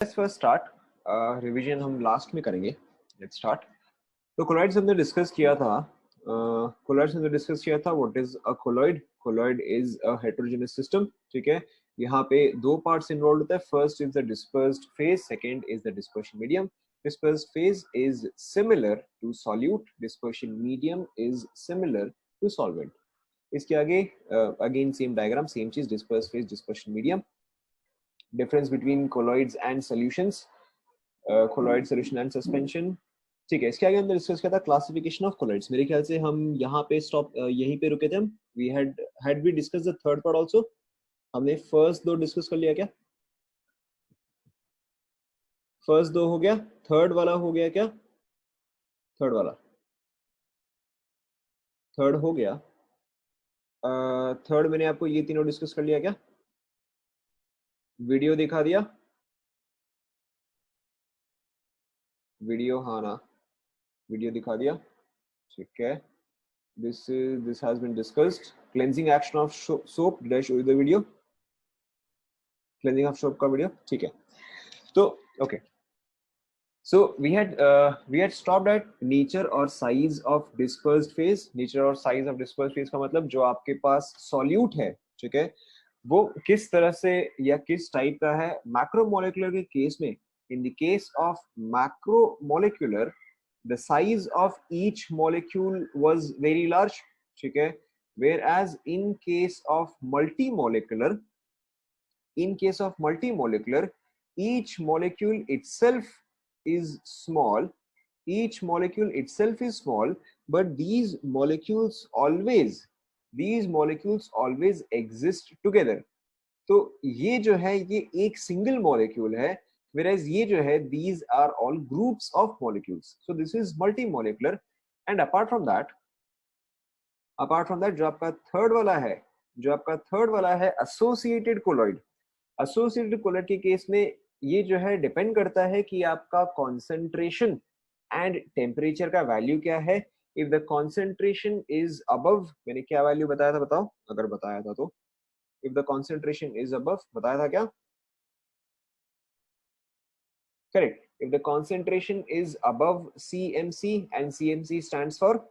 Let's first start. Revision हम last में करेंगे। Let's start. तो कोलॉइड्स हमने डिस्कस किया था। What is a colloid. Colloid is a heterogeneous system. ठीक है, यहाँ पे दो पार्ट्स इन्वॉल्व होता है। First is the dispersed phase, second is the dispersion medium. Dispersed phase is similar to solute, dispersion medium is similar to solvent. इसके आगे again same diagram, same चीज, dispersed phase, dispersion medium. Difference between colloids and solutions, colloid solution and suspension. ठीक है, इसके आगे हमने discuss किया था क्लासिफिकेशन ऑफ कोलॉइड्स। मेरे ख्याल से हम यहाँ पे स्टॉप, यहीं पे रुके थे हम। We had we discuss the third part also. हमने फर्स्ट दो डिस्कस कर लिया क्या? फर्स्ट दो हो गया, थर्ड वाला हो गया क्या? थर्ड वाला, थर्ड हो गया। थर्ड मैंने आपको ये तीनों डिस्कस कर लिया क्या? वीडियो दिखा दिया? वीडियो, हाँ ना, वीडियो दिखा दिया। ठीक है, this has been discussed. Cleansing action of soap, did I show you the video? Cleansing of soap का वीडियो, ठीक है। तो okay, so we had stopped at nature or size of dispersed phase. Nature और size of dispersed phase का मतलब जो आपके पास solute है, ठीक है, वो किस तरह से या किस टाइप का है। मैक्रोमोलेकुलर के केस में, in the case of macromolecular, the size of each molecule was very large, ठीक है, whereas in case of multimolecular, each molecule itself is small, but these molecules always exist together. तो ये जो है ये एक सिंगल मॉलिक्यूल है, whereas ये जो है these are all groups of molecules. So this is multimolecular. And apart from that जो आपका थर्ड वाला है associated colloid. एसोसिएटेड कोलॉइड के केस में ये जो है डिपेंड करता है कि आपका कॉन्सेंट्रेशन एंड टेम्परेचर का वैल्यू क्या है। If the concentration is above, मैंने क्या वैल्यू बताया था बताओ, अगर बताया था तो। If the concentration is above, बताया था क्या? Correct. If the concentration is above CMC, and CMC stands for,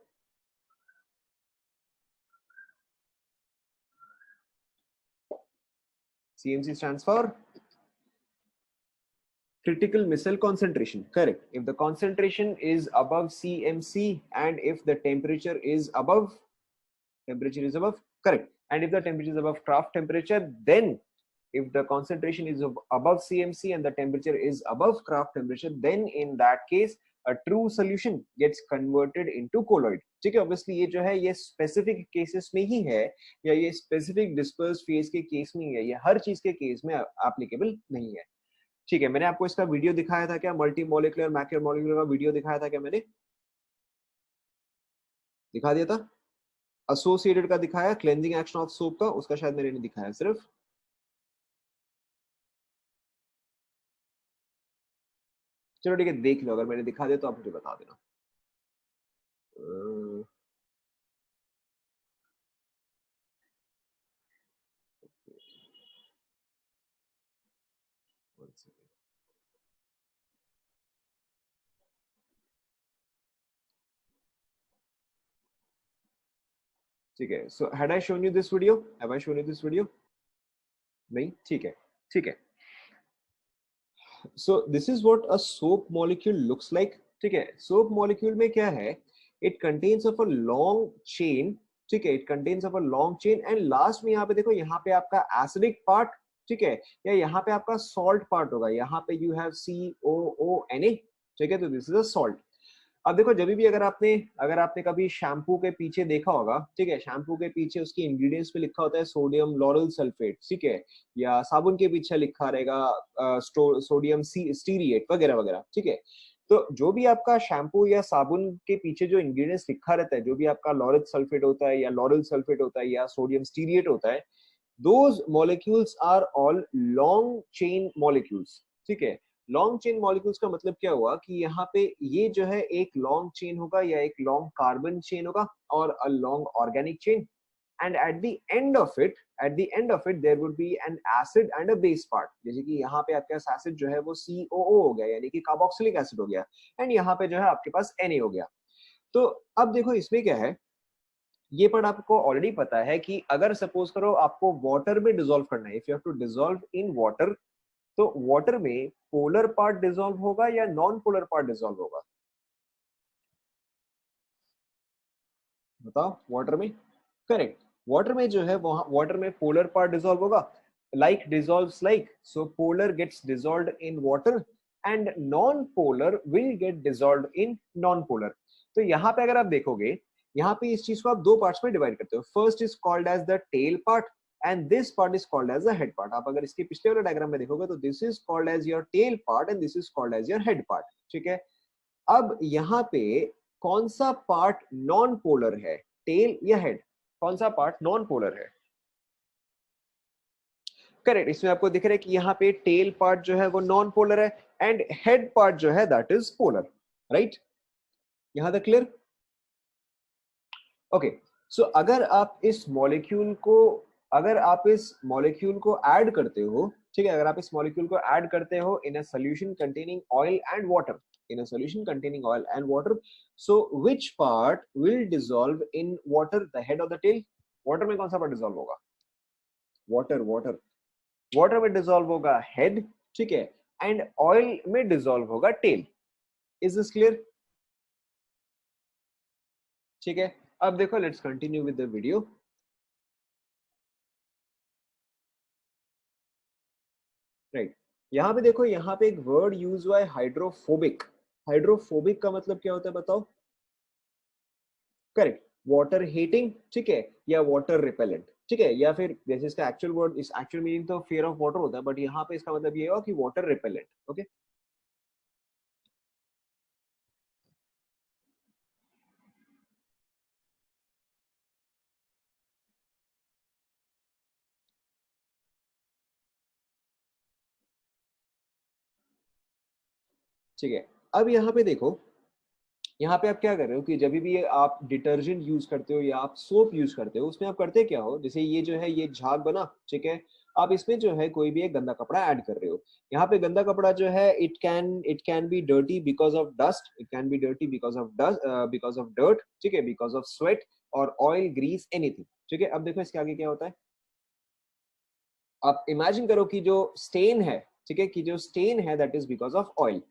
CMC stands for critical missile concentration. Correct. If the concentration is above CMC and if the temperature is above, correct, and if the temperature is above Kraft temperature, then if the concentration is above CMC and the temperature is above Kraft temperature, then in that case a true solution gets converted into colloid. ठीक है, obviously ये जो है ये specific cases में ही है, या ये स्पेसिफिक डिस्पर्स फेज के केस में ही है, ये हर चीज के केस में एप्लीकेबल नहीं है। ठीक है, मैंने आपको इसका वीडियो दिखाया था क्या? मल्टी मॉलिक्यूलर मैक्रोमोलिक्यूलर का वीडियो दिखाया था क्या? मैंने दिखा दिया था। एसोसिएटेड का दिखाया, क्लेंजिंग एक्शन ऑफ सोप का, उसका शायद मैंने नहीं दिखाया सिर्फ। चलो ठीक है, देख लो, अगर मैंने दिखा दिया तो आप मुझे बता देना। ठीक है, so had I shown you this video? Have I shown you this video? नहीं, ठीक है, ठीक है। So this is what a soap molecule looks like. ठीक है, सोप मॉलिक्यूल में क्या है? It contains of a long chain. ठीक है, it contains of a long chain, and last में यहाँ पे देखो, यहाँ पे आपका एसिडिक पार्ट, ठीक है, या यहाँ पे आपका सॉल्ट पार्ट होगा। यहाँ पे यू हैव COONA। ठीक है, तो दिस इज अ सॉल्ट। अब देखो, जब भी अगर आपने कभी शैम्पू के पीछे देखा होगा, ठीक है, शैम्पू के पीछे उसकी इंग्रेडिएंट्स पे लिखा होता है सोडियम लॉरल सल्फेट, ठीक है, या साबुन के पीछे लिखा रहेगा सोडियम स्टीरिएट वगैरह वगैरह। ठीक है, तो जो भी आपका शैम्पू या साबुन के पीछे जो इंग्रेडिएंट्स लिखा रहता है, जो भी आपका लॉरल सल्फेट होता है या लॉरल सल्फेट होता है या सोडियम स्टीरिएट होता है, those molecules are all long chain molecules। ठीक है, लॉन्ग चेन मॉलिक्यूल्स का मतलब क्या हुआ कि यहाँ पे ये जो है एक लॉन्ग चेन होगा या एक लॉन्ग कार्बन चेन होगा और a long organic chain. And at the end of it there would be an acid and a base part. जैसे कि यहाँ पे आपके पास एसिड जो है वो COO हो गया, यानी कि कार्बोक्सिलिक एसिड हो गया, एंड यहाँ पे जो है आपके पास Na हो गया। तो अब देखो इसमें क्या है, ये पार्ट आपको ऑलरेडी पता है कि अगर सपोज करो आपको वाटर में डिसॉल्व करना है, if you have to dissolve in water, तो वाटर में पोलर पार्ट डिसॉल्व होगा या नॉन पोलर पार्ट डिसॉल्व होगा, बताओ। वाटर में, करेक्ट, वाटर में जो है वहां वाटर में पोलर पार्ट डिसॉल्व होगा, like dissolves like, so polar gets dissolved in water and non polar will get dissolved in non polar. तो यहाँ पे अगर आप देखोगे, यहाँ पे इस चीज को आप दो पार्ट्स में डिवाइड करते हो, first is called as the tail part and this part is called as the head part. आप अगर इसके पिछले वाले डायग्राम में देखोगे तो this is called as your tail part and this is called as your head part, ठीक है। अब यहाँ पे कौन सा पार्ट नॉन पोलर है, टेल या हेड, कौन सा पार्ट नॉन पोलर है? करेक्ट, इसमें आपको दिख रहा है कि यहाँ पे टेल पार्ट जो है वो नॉन पोलर है एंड हेड पार्ट जो है दैट इज पोलर, राइट। यहां तक क्लियर? ओके, सो अगर आप इस मॉलिक्यूल को ऐड करते हो, ठीक है, अगर आप इस मॉलिक्यूल को ऐड करते हो in a solution containing oil and water, in a solution containing oil and water, so which part will dissolve in water, the head और द टेल? वाटर में कौन सा पार्ट डिसॉल्व होगा? वाटर वाटर वाटर में dissolve होगा head, ठीक है, and oil में डिसॉल्व होगा टेल। Is this clear? ठीक है, अब देखो let's continue with the video. Right, यहाँ पे देखो, यहाँ पे एक वर्ड यूज हुआ है हाइड्रोफोबिक। हाइड्रोफोबिक का मतलब क्या होता है बताओ? करेक्ट, वाटर हीटिंग, ठीक है, या वाटर रिपेलेंट, ठीक है, या फिर जैसे इसका एक्चुअल वर्ड, इस एक्चुअल मीनिंग तो फियर ऑफ वाटर होता है, बट यहाँ पे इसका मतलब ये हुआ कि वाटर रिपेलेंट। ओके, ठीक है। अब यहाँ पे देखो, यहाँ पे आप क्या कर रहे हो कि जब भी आप डिटर्जेंट यूज करते हो या आप सोप यूज करते हो, उसमें आप करते क्या हो, जैसे ये जो है ये झाग बना, ठीक है, आप इसमें जो है कोई भी एक गंदा कपड़ा ऐड कर रहे हो। यहाँ पे गंदा कपड़ा जो है it can be dirty because of dust, it can be dirty because of dust, because of dirt, ठीक है, बिकॉज ऑफ स्वेट और ऑयल, ग्रीस, एनीथिंग, ठीक है। अब देखो इसके आगे क्या होता है, आप इमेजिन करो कि जो स्टेन है, ठीक है, कि जो स्टेन है that is because of oil.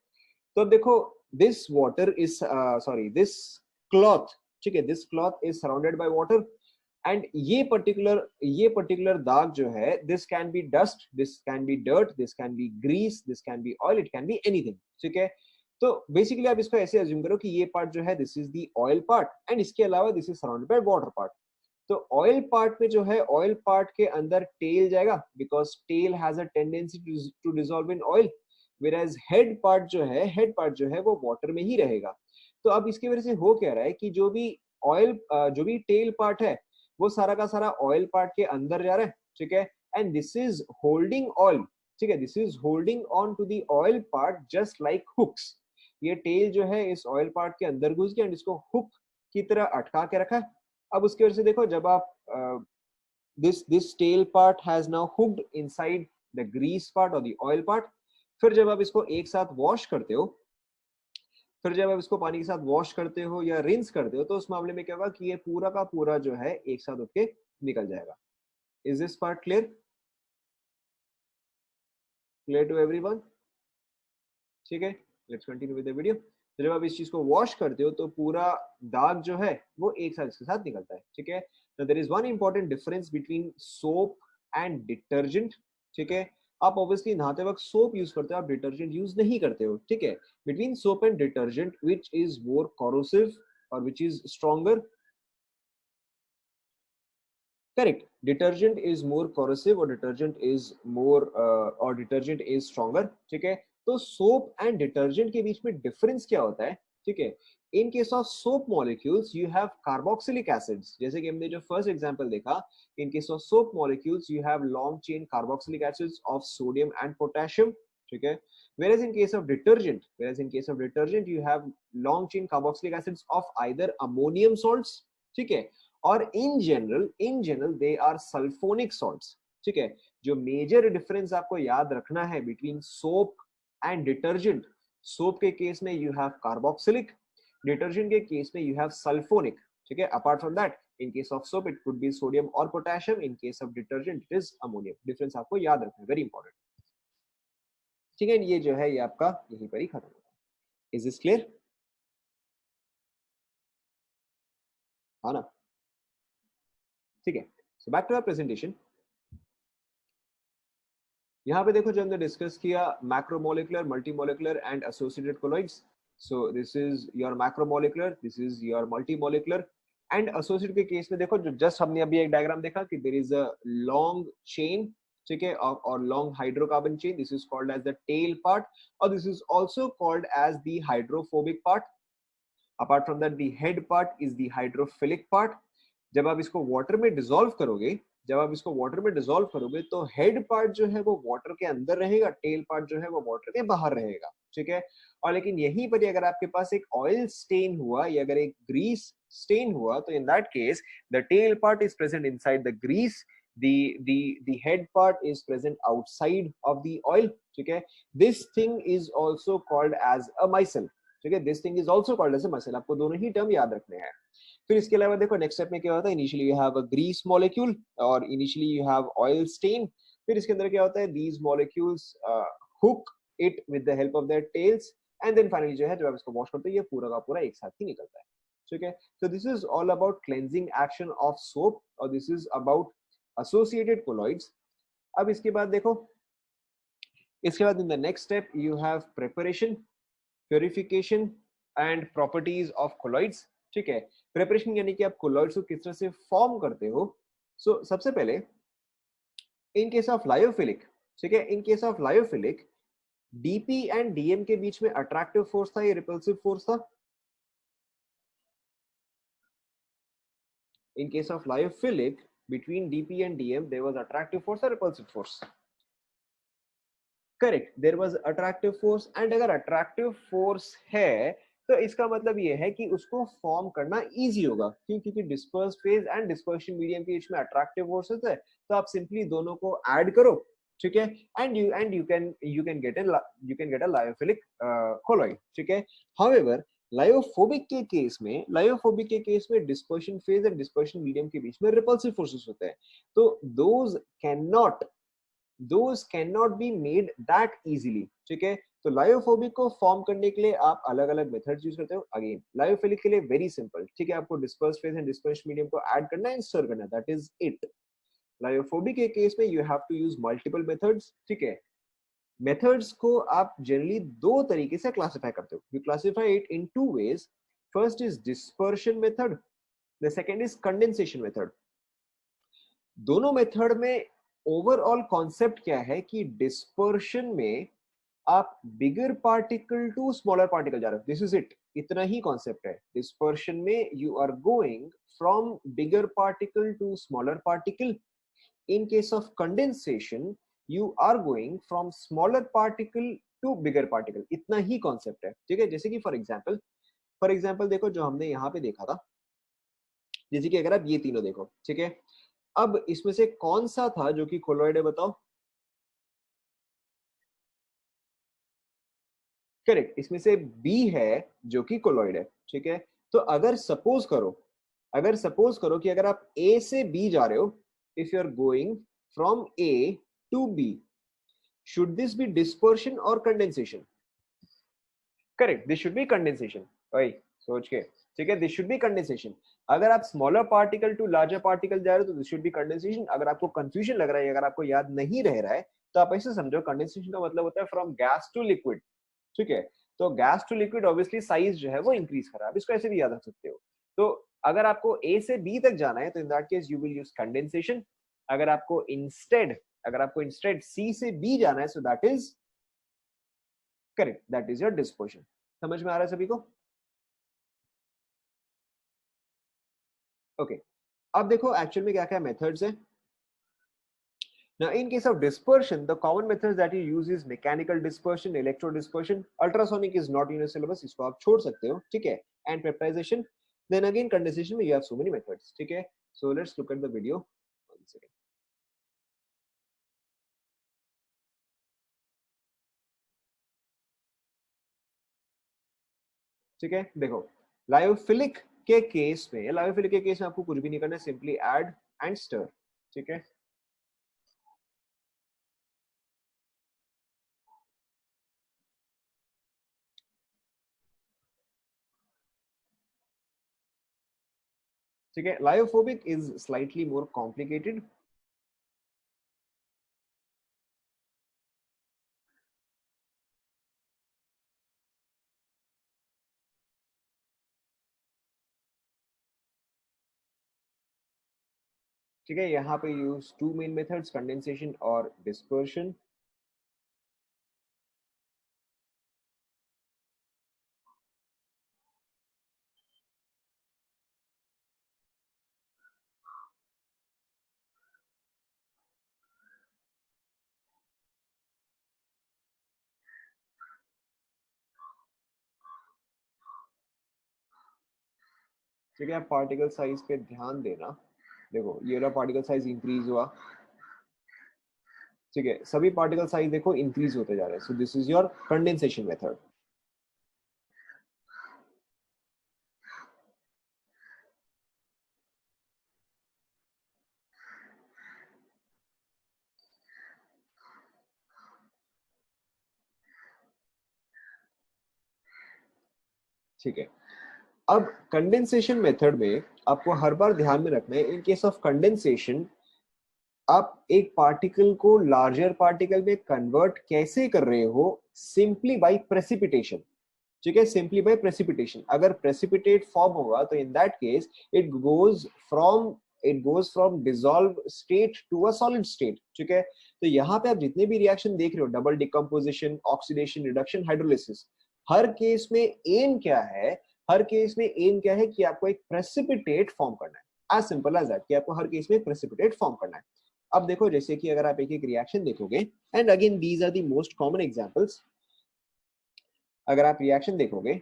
तो देखो, this water is sorry this cloth, ठीक है, this cloth is surrounded by water and ये पर्टिकुलर दाग जो है, this can be dust, this can be dirt, this can be grease, this can be oil, it can be anything, ठीक है। तो basically आप इसको ऐसे अज्यूम करो कि ये पार्ट जो है this is the oil part and इसके अलावा this is surrounded by water part. तो ऑयल पार्ट में जो है, ऑयल पार्ट के अंदर टेल जाएगा because tail has a tendency to dissolve in oil, whereas head part जो है वो वाटर में ही रहेगा। तो अब इसकी वजह से हो क्या रहा है कि जो भी टेल पार्ट है वो सारा का सारा ऑयल पार्ट के अंदर जा रहा है, ठीक है, and this is holding oil, ठीक है, this is holding on to the oil part just like hooks. ये टेल जो है इस ऑयल पार्ट के अंदर घुस गया एंड इसको हुक की तरह अटका के रखा है। अब उसकी वजह से देखो, जब आप this tail part has now hooked inside the grease part or the oil part, फिर जब आप इसको एक साथ वॉश करते हो, फिर जब आप इसको पानी के साथ वॉश करते हो या रिंस करते हो, तो उस मामले में क्या होगा कि ये पूरा का पूरा जो है एक साथ उठ के निकल जाएगा। Is this part clear? Clear to everyone? ठीक है, let's continue with the video. तो जब आप इस चीज को वॉश करते हो तो पूरा दाग जो है वो एक साथ इसके साथ निकलता है, ठीक है। तो there is one important difference between soap and detergent, ठीक है। आप ऑब्वियसली नहाते वक्त सोप यूज करते हो, आप डिटर्जेंट यूज नहीं करते हो, ठीक है। Between soap and detergent which is more corrosive और which is stronger? Correct, detergent is more corrosive और डिटर्जेंट इज स्ट्रॉन्गर, ठीक है। तो सोप एंड डिटर्जेंट के बीच में डिफरेंस क्या होता है, ठीक है। In case of soap molecules you have carboxylic acids, जैसे कि हमने जो फर्स्ट एग्जांपल देखा, इन case of soap molecules you have long chain carboxylic acids of sodium and potassium, ठीक है। Whereas in case of detergent you have long chain carboxylic acids of either ammonium salts, ठीक है, और in general they are sulphonic salts, ठीक है। जो major difference आपको याद रखना है between soap and detergent, soap के केस में यू हैव कार्बोक्सिलिक, डिटर्जेंट के केस में यू हैव सल्फोनिक, ठीक है। Apart from that, in case of soap it could be sodium और potassium, in case of detergent it is ammonium. Difference आपको याद रखना है, वेरी इंपॉर्टेंट, ठीक है। ये जो है ये आपका यहीं पर ही खत्म होगा। Is this clear? हाँ ना, ठीक है। So back to our presentation. यहाँ पे देखो जो हमने डिस्कस किया macromolecular, multimolecular and associated colloids. So this is your macromolecular, this is your multimolecular and associated के केस में देखो जो जस्ट हमने अभी एक डायग्राम देखा कि there is a long chain, ठीक है, और long hydrocarbon chain, this is called as the tail part और this is also called as the hydrophobic part. Apart from that the head part is the hydrophilic part. जब आप इसको water में dissolve करोगे, जब आप इसको वाटर में डिसॉल्व करोगे तो हेड पार्ट जो है वो वाटर के अंदर रहेगा, टेल पार्ट जो है वो वाटर के बाहर रहेगा, ठीक है। और लेकिन यहीं पर अगर आपके पास एक ऑयल स्टेन हुआ या अगर एक ग्रीस स्टेन हुआ तो in that case the tail part is present inside the grease, the head part is present outside of the oil, ठीक है। this thing is also called as a micelle, ठीक है। this thing is also called as a micelle। आपको दोनों ही term याद रखने हैं। फिर इसके अलावा देखो नेक्स्ट स्टेप में क्या होता है, initially you have a grease molecule और initially you have oil stain. फिर इसके अंदर क्या होता है, these molecules hook it with the help of their tails and then finally जो है जब आप इसको वॉश करते हो ये पूरा का पूरा एक साथ ही निकलता है, ठीक है। So this is all about cleansing action of soap और this is about associated colloids. अब इसके बाद देखो, इसके बाद in the next step you have preparation, purification and properties of colloids, ठीक है। प्रिपरेशन यानी कि आप कोलॉइड्स को किस तरह से फॉर्म करते हो। सो सबसे पहले इन केस ऑफ लायोफिलिक, ठीक है, in case of lyophilic DP and DM के बीच में अट्रैक्टिव फोर्स था या रिपल्सिव फोर्स था? इन case of lyophilic between DP and DM there was attractive force or repulsive force? Correct, there was attractive force and अगर attractive force है तो इसका मतलब ये है कि उसको फॉर्म करना इजी होगा, क्योंकि disperse phase and dispersion medium के बीच में अट्रैक्टिव फोर्सेस है तो आप सिंपली दोनों को ऐड करो, ठीक है, and you can get a lyophilic colloid, ठीक है। हाउएवर लायोफोबिक के केस में dispersion phase and dispersion medium के बीच में रिपल्सिव फोर्सेस होते हैं, तो those cannot be made that easily, ठीक है। तो लायोफोबिक को फॉर्म करने के लिए आप अलग अलग मेथड्स यूज करते हो। अगेन लायोफिलिक के लिए वेरी सिंपल, ठीक है, आपको disperse phase and disperse medium को ऐड करना है, स्टर करना है, दैट इज इट। लायोफोबिक के केस में you have to use multiple methods, ठीक है। मेथड्स को आप जनरली दो तरीके से क्लासिफाई करते हो, you classify it in two ways. First is dispersion method, the second is condensation method. दोनों मेथड में ओवरऑल कॉन्सेप्ट क्या है कि डिस्पर्शन में आप bigger particle to smaller particle जा रहे हो, दिस इज इट, इतना ही कॉन्सेप्ट है। डिस्पर्शन में you are going from bigger particle to smaller particle. In case of condensation you are going from smaller particle to bigger particle, इतना ही concept है, ठीक है। जैसे कि फॉर एग्जाम्पल देखो जो हमने यहाँ पे देखा था, जैसे कि अगर आप ये तीनों देखो, ठीक है, अब इसमें से कौन सा था जो कि कोलॉइड है, बताओ। करेक्ट, इसमें से बी है जो कि कोलॉइड है, ठीक है। तो अगर सपोज करो कि अगर आप ए से बी जा रहे हो, if you are going from A to B, should this be dispersion और condensation? Correct, this should be condensation, भाई सोच के, ठीक है, दिस शुड बी कंडेंसेशन। अगर आप smaller particle to larger particle जा रहे हो तो दिस शुड बी कंडेंसेशन। अगर आपको कंफ्यूजन लग रहा है, अगर आपको याद नहीं रह रहा है, तो आप ऐसे समझो कंडेंसेशन का मतलब होता है फ्रॉम गैस टू लिक्विड, ठीक है। तो gas to liquid obviously size जो है वो इंक्रीज कर रहा है, आप इसको ऐसे भी याद रख सकते हो। तो अगर आपको ए से बी तक जाना है तो in that case you will use condensation. अगर आपको इंस्टेड सी से बी जाना है, so that is correct, that is your dispersion. समझ में आ रहा है सभी को? ओके, अब देखो एक्चुअल में क्या क्या मेथड्स हैं। Now, in case of dispersion, the common methods that you use is mechanical dispersion, electro dispersion. Ultrasonic is not in your syllabus, इसको आप छोड़ सकते हो, ठीक है। And peptidization. Then again condensation में you have so many methods, ठीक है? So let's look at the video. One second. ठीक है, देखो लायोफिलिक के केस में, लायोफिलिक के केस में आपको कुछ भी नहीं करना है, सिंपली ऐड एंड स्टर, ठीक है? ठीक है, lyophobic is slightly more complicated. ठीक है, यहाँ पे use two main methods, condensation और डिस्पर्शन. ठीक है, पार्टिकल साइज पे ध्यान देना. देखो ये वाला पार्टिकल साइज इंक्रीज हुआ, ठीक है, सभी पार्टिकल साइज देखो इंक्रीज होते जा रहे हैं. सो this is your condensation method. ठीक है, अब कंडेंसेशन मेथड में आपको हर बार ध्यान में रखना है, इन केस ऑफ कंडेंसेशन आप एक पार्टिकल को लार्जर पार्टिकल में कन्वर्ट कैसे कर रहे हो? Simply by precipitation. ठीक है, सिंपली बाय प्रेसिपिटेशन. अगर प्रेसिपिटेट फॉर्म होगा तो in that case it goes from dissolve state to a solid state. ठीक है, तो यहाँ पे आप जितने भी रिएक्शन देख रहे हो, double decomposition, oxidation, reduction, hydrolysis, हर केस में एम क्या है? हर केस में एम क्या है कि आपको एक प्रेसिपिटेट फॉर्म करना है. एज सिंपल एज दैट, कि आपको हर केस में एक प्रेसिपिटेट फॉर्म करना है. अब देखो, जैसे कि अगर आप एक एक रिएक्शन देखोगे, and again these are the most common examples. अगर आप रिएक्शन देखोगे,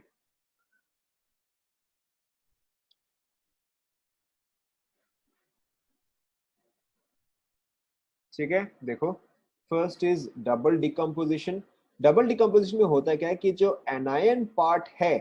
ठीक है, देखो first is double decomposition. Double decomposition में होता है क्या है कि जो एनायन पार्ट है,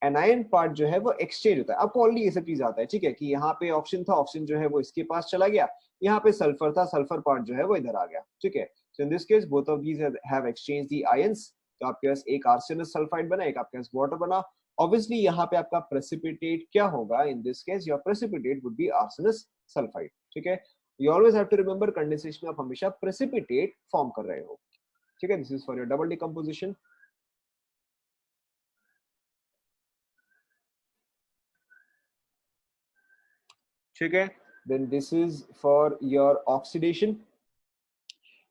एनायन पार्ट जो है वो एक्सचेंज होता है. आपको ऑलरेडी ये सब चीज आता है, ठीक है, कि यहाँ पे ऑक्सीजन था, ऑक्सीजन जो है वो इसके पास चला गया. यहाँ पे सल्फर था, सल्फर पार्ट जो है वो इधर आ गया. ठीक है, so in this case both of these have exchange the ions. तो आपके पास एक आर्सेनस सल्फाइड बना, एक आपके पास वाटर बना. ऑब्वियसली यहाँ पे आपका प्रेसिपिटेट क्या होगा? In this case your precipitate would be arsenious sulphide. ठीक है, you always have to remember, condensation में आप हमेशा प्रेसिपिटेट फॉर्म कर रहे हो. ठीक है, this is for your double decomposition. ठीक है, then this is for your oxidation.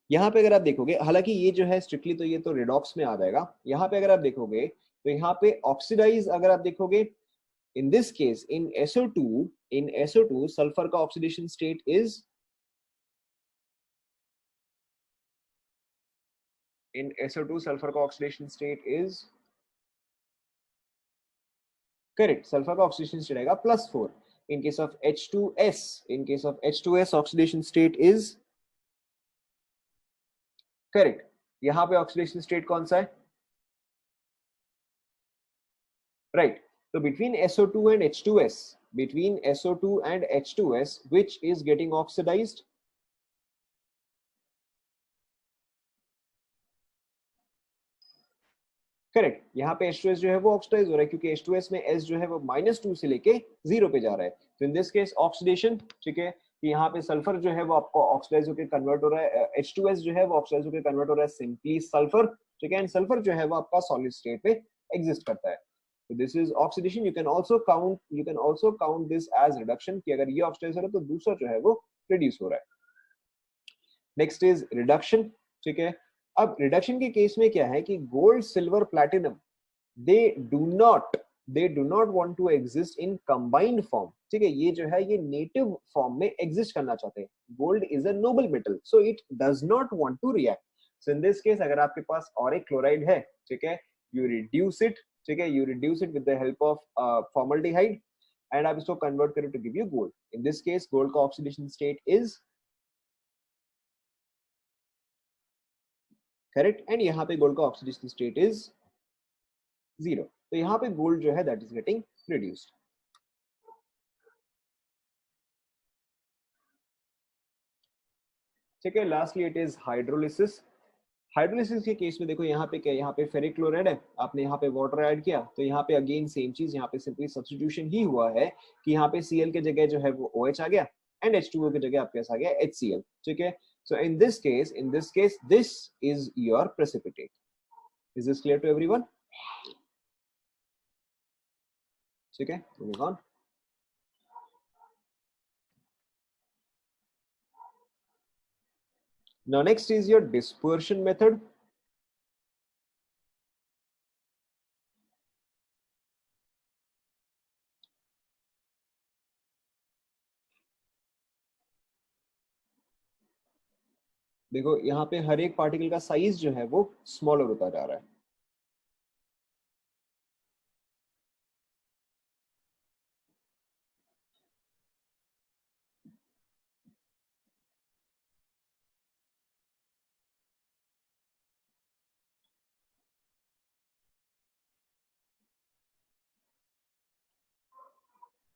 यहाँ पे अगर आप देखोगे, हालांकि ये जो है स्ट्रिक्टली तो ये तो रेडॉक्स में आ जाएगा. यहाँ पे अगर आप देखोगे तो यहाँ पे ऑक्सीडाइज अगर आप देखोगे, in this case in SO2 sulphur का oxidation state is, in SO2 sulphur का oxidation state is correct. Sulphur का ऑक्सीडेशन स्टेट आएगा +4. In case of H2S oxidation state is correct. यहाँ पे ऑक्सीडेशन स्टेट कौन सा है? Right. So between SO2 and H2S, which is getting oxidized? Correct. यहाँ पे H2S जो है वो ऑक्सीडाइज हो रहा है, क्योंकि H2S में S जो है वो -2 से लेके 0 पे जा रहा है. तो इन दिस केस ऑक्सीडेशन, ठीक है, कि यहाँ पे सल्फर जो है वो आपको ऑक्सीडाइज होकर कन्वर्ट हो रहा है, H2S जो है वो ऑक्सीडाइज होकर कन्वर्ट हो रहा है सिंपली सल्फर. ठीक है, एंड सल्फर जो है वो आपका सॉलिड स्टेट पे एग्जिस्ट करता है. So this is oxidation. You can also count this as reduction, कि अगर ये ऑक्सीडाइज हो रहा है तो दूसरा जो है वो रिड्यूस हो रहा है. Next is reduction. ठीक है, अब रिडक्शन के केस में क्या है कि gold, silver, platinum, they do not want to exist in combined form. ठीक है, ये जो है ये नेटिव फॉर्म में एग्जिस्ट करना चाहते हैं. Gold is a noble metal, so it does not want to react. So in this case अगर आपके पास ऑरिक क्लोराइड है, ठीक है, यू रिड्यूस इट. ठीक है, you reduce it with the help of formaldehyde. And आप इसको कन्वर्ट करें to give you gold. In this case gold का oxidation state is correct, and यहाँ पे गोल्ड का ऑक्सीडेशन स्टेट इज 0. तो यहाँ पे गोल्ड जो है दैट इज गेटिंग रिड्यूस्ड. ठीक है, lastly it is hydrolysis. Hydrolysis के केस में देखो यहाँ पे क्या, यहाँ पे फेरिक क्लोराइड है, आपने यहाँ पे वाटर ऐड किया, तो यहाँ पे अगेन सेम चीज, यहाँ पे सिंपली सब्स्टिट्यूशन ही हुआ है कि यहाँ पे Cl के जगह जो है वो OH आ गया एंड H2O के जगह आपके पास आ गया HCl. ठीक है, so in this case this is your precipitate. Is this clear to everyone? ठीक है, moving on. Now next is your dispersion method. देखो यहाँ पे हर एक पार्टिकल का साइज जो है वो स्मॉलर होता जा रहा है.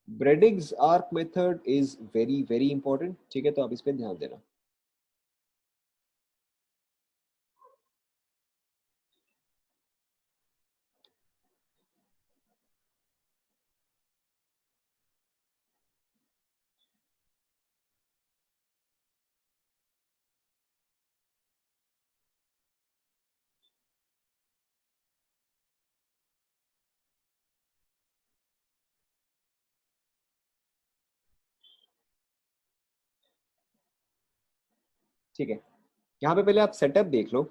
Bredig's arc method is very very important. ठीक है, तो आप इस पे ध्यान देना. ठीक है, यहाँ पे पहले आप सेटअप देख लो.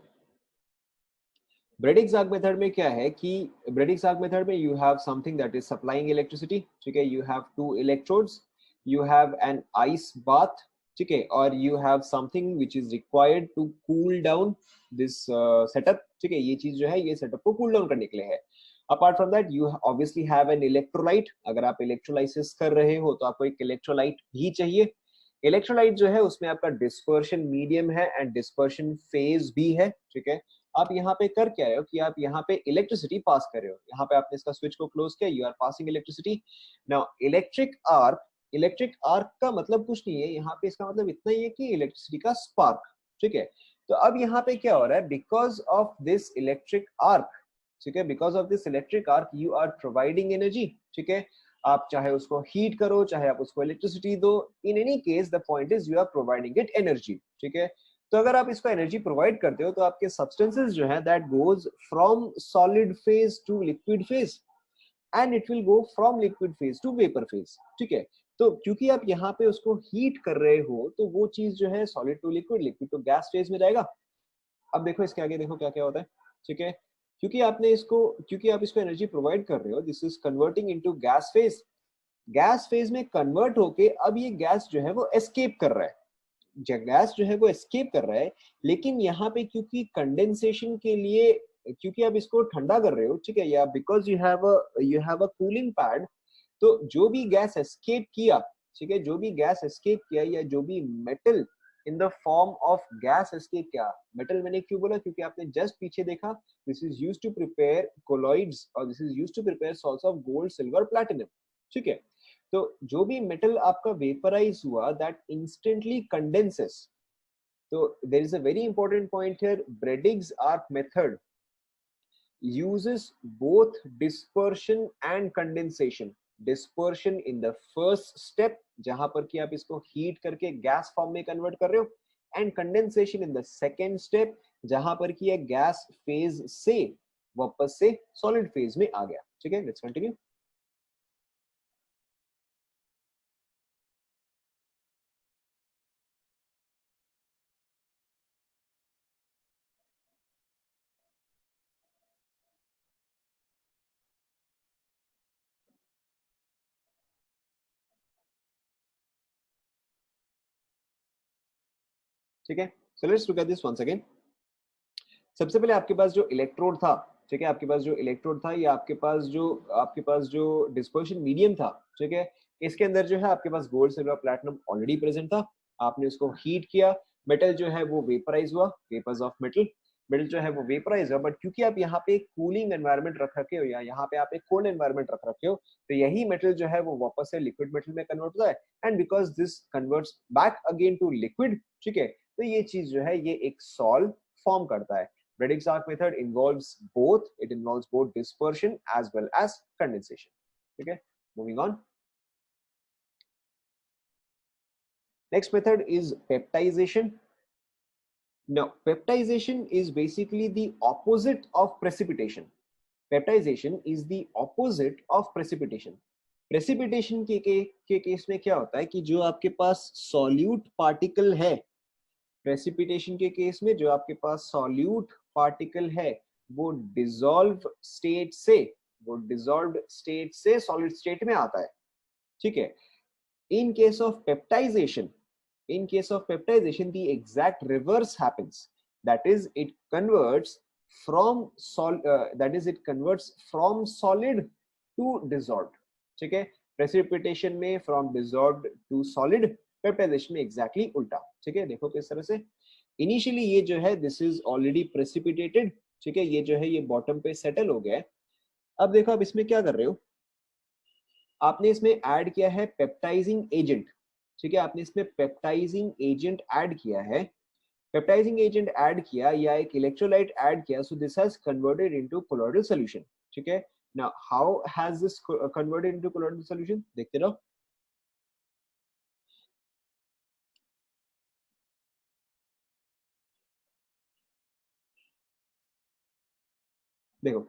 ब्रेडिग्स आर्क मेथड में क्या है कि ब्रेडिग्स आर्क मेथड में you have something that is supplying electricity. ठीक है, you have 2 electrodes, you have an ice bath. ठीक है, और you have something which is required to cool down this setup. ठीक है, ये चीज जो है ये सेटअप को कूल डाउन करने के लिए है. Apart from that you obviously have an electrolyte. अगर आप इलेक्ट्रोलाइसिस कर रहे हो तो आपको एक इलेक्ट्रोलाइट भी चाहिए. इलेक्ट्रोलाइट जो है उसमें आपका डिस्पर्शन मीडियम है एंड डिस्पर्शन फेज भी है. ठीक है, आप यहाँ पे कर क्या रहे हो कि आप यहाँ पे इलेक्ट्रिसिटी पास कर रहे हो. यहाँ पे आपने इसका स्विच को क्लोज किया, you are passing electricity. Now electric arc का मतलब कुछ नहीं है यहाँ पे, इसका मतलब इतना ही है कि इलेक्ट्रिसिटी का स्पार्क. ठीक है, तो अब यहाँ पे क्या हो रहा है, because of this electric arc. ठीक है, because of this electric arc you are providing energy. ठीक है, आप चाहे उसको हीट करो, चाहे आप उसको इलेक्ट्रिसिटी दो, in any case the point is you are providing it energy. ठीक है, तो अगर आप इसको एनर्जी प्रोवाइड करते हो तो आपके सब्सटेंसेस जो है that goes from solid phase two liquid phase and it will go from liquid phase two vapour phase. ठीक है, तो क्योंकि आप यहाँ पे उसको हीट कर रहे हो तो वो चीज जो है solid to liquid, liquid to gas phase में जाएगा. अब देखो इसके आगे देखो क्या क्या होता है. ठीक है, क्योंकि आप इसको एनर्जी प्रोवाइड कर रहे हो, this is converting into gas phase. Gas phase में कन्वर्ट होके अब ये गैस जो है वो एस्केप कर रहा है. गैस जो है वो एस्केप कर रहा है, लेकिन यहाँ पे क्योंकि कंडेंसेशन के लिए, क्योंकि आप इसको ठंडा कर रहे हो. ठीक है, या because you have a cooling pad, तो जो भी गैस एस्केप किया, ठीक है, जो भी गैस एस्केप किया या जो भी metal in the form of gas escape किया. मेटल मैंने क्यों बोला, क्योंकि आपने जस्ट पीछे देखा, this is used to prepare colloids और this is used to prepare salts of gold silver platinum. ठीक है, तो जो भी मेटल आपका वेपराइज हुआ दैट इंस्टेंटली कंडेंसेस. तो there is a very important point here. Bredig's arc method uses both dispersion and condensation. Dispersion in the first step जहां पर कि आप इसको हीट करके गैस फॉर्म में कन्वर्ट कर रहे हो, and condensation in the second step जहां पर कि ये गैस फेज से वापस से सॉलिड फेज में आ गया. ठीक है, लेट्स कंटिन्यू. ठीक है, so let's look at this once again. सबसे पहले आपके पास जो इलेक्ट्रोड था, ठीक है, आपके पास जो इलेक्ट्रोड था या आपके पास जो डिस्पर्शन मीडियम था, ठीक है, इसके अंदर जो है आपके पास gold silver platinum already present था। आपने उसको हीट किया, मेटल जो है वो वेपराइज हुआ, वेपर्स ऑफ मेटल, मेटल जो है वो वेपराइज हुआ। बट क्योंकि आप यहाँ पे एक कूलिंग एनवायरनमेंट रख रखे हो या यहाँ पे आप एक कोल्ड एनवायरनमेंट रख रखे हो, तो यही मेटल जो है वो वापस से लिक्विड मेटल में कन्वर्ट होता है। And because this converts back again to liquid, ठीक है, तो ये चीज जो है ये एक सॉल्व फॉर्म करता है। Briggs arc method involves both. It involves both dispersion as well as condensation. Okay, moving on. Next method is peptization. Now, peptization is basically the opposite of precipitation. Peptization is the opposite of precipitation. Precipitation के case में क्या होता है कि जो आपके पास solute particle है, प्रेसिपिटेशन के केस में जो आपके पास सॉल्यूट पार्टिकल है वो डिसॉल्व स्टेट से सॉलिड स्टेट में आता है, ठीक है। In case of peptization the exact reverse happens, that is it converts from solid to dissolved, ठीक है। प्रेसिपिटेशन में from dissolved to solid, peptization में एग्जैक्टली उल्टा, ठीक है। देखो किस तरह से इनिशियली ये जो है दिस इज ऑलरेडी प्रेसिपिटेटेड, ठीक है, ये जो है ये बॉटम पे सेटल हो गया है। अब देखो आप इसमें क्या कर रहे हो, आपने इसमें ऐड किया है पेप्टाइजिंग एजेंट, ठीक है, आपने इसमें पेप्टाइजिंग एजेंट ऐड किया है, पेप्टाइजिंग एजेंट ऐड किया या एक इलेक्ट्रोलाइट ऐड किया, so this has converted into colloidal solution, ठीक है। Now how has this converted into colloidal solution, देखते रहो। देखो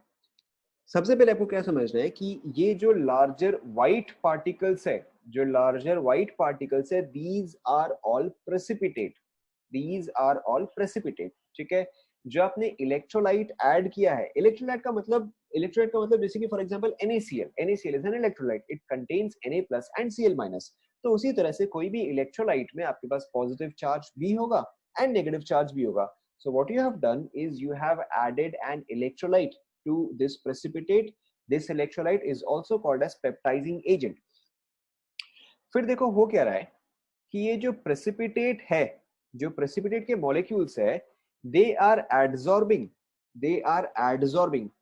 सबसे पहले आपको क्या समझना है कि ये जो लार्जर व्हाइट पार्टिकल्स है, दीज आर ऑल प्रेसिपिटेट, ठीक है। जो आपने इलेक्ट्रोलाइट ऐड किया है, इलेक्ट्रोलाइट का मतलब जैसे कि for example NaCl is an electrolyte, it contains Na+ and Cl-। तो उसी तरह से कोई भी इलेक्ट्रोलाइट में आपके पास पॉजिटिव चार्ज भी होगा एंड नेगेटिव चार्ज भी होगा। So what you have done is you have added an electrolyte to this precipitate. This electrolyte is also called as peptizing agent. फिर देखो हो क्या रहा है कि ये जो प्रेसिपिटेट है, जो प्रेसिपिटेट के मॉलिक्यूल्स है, दे आर एडजॉर्बिंग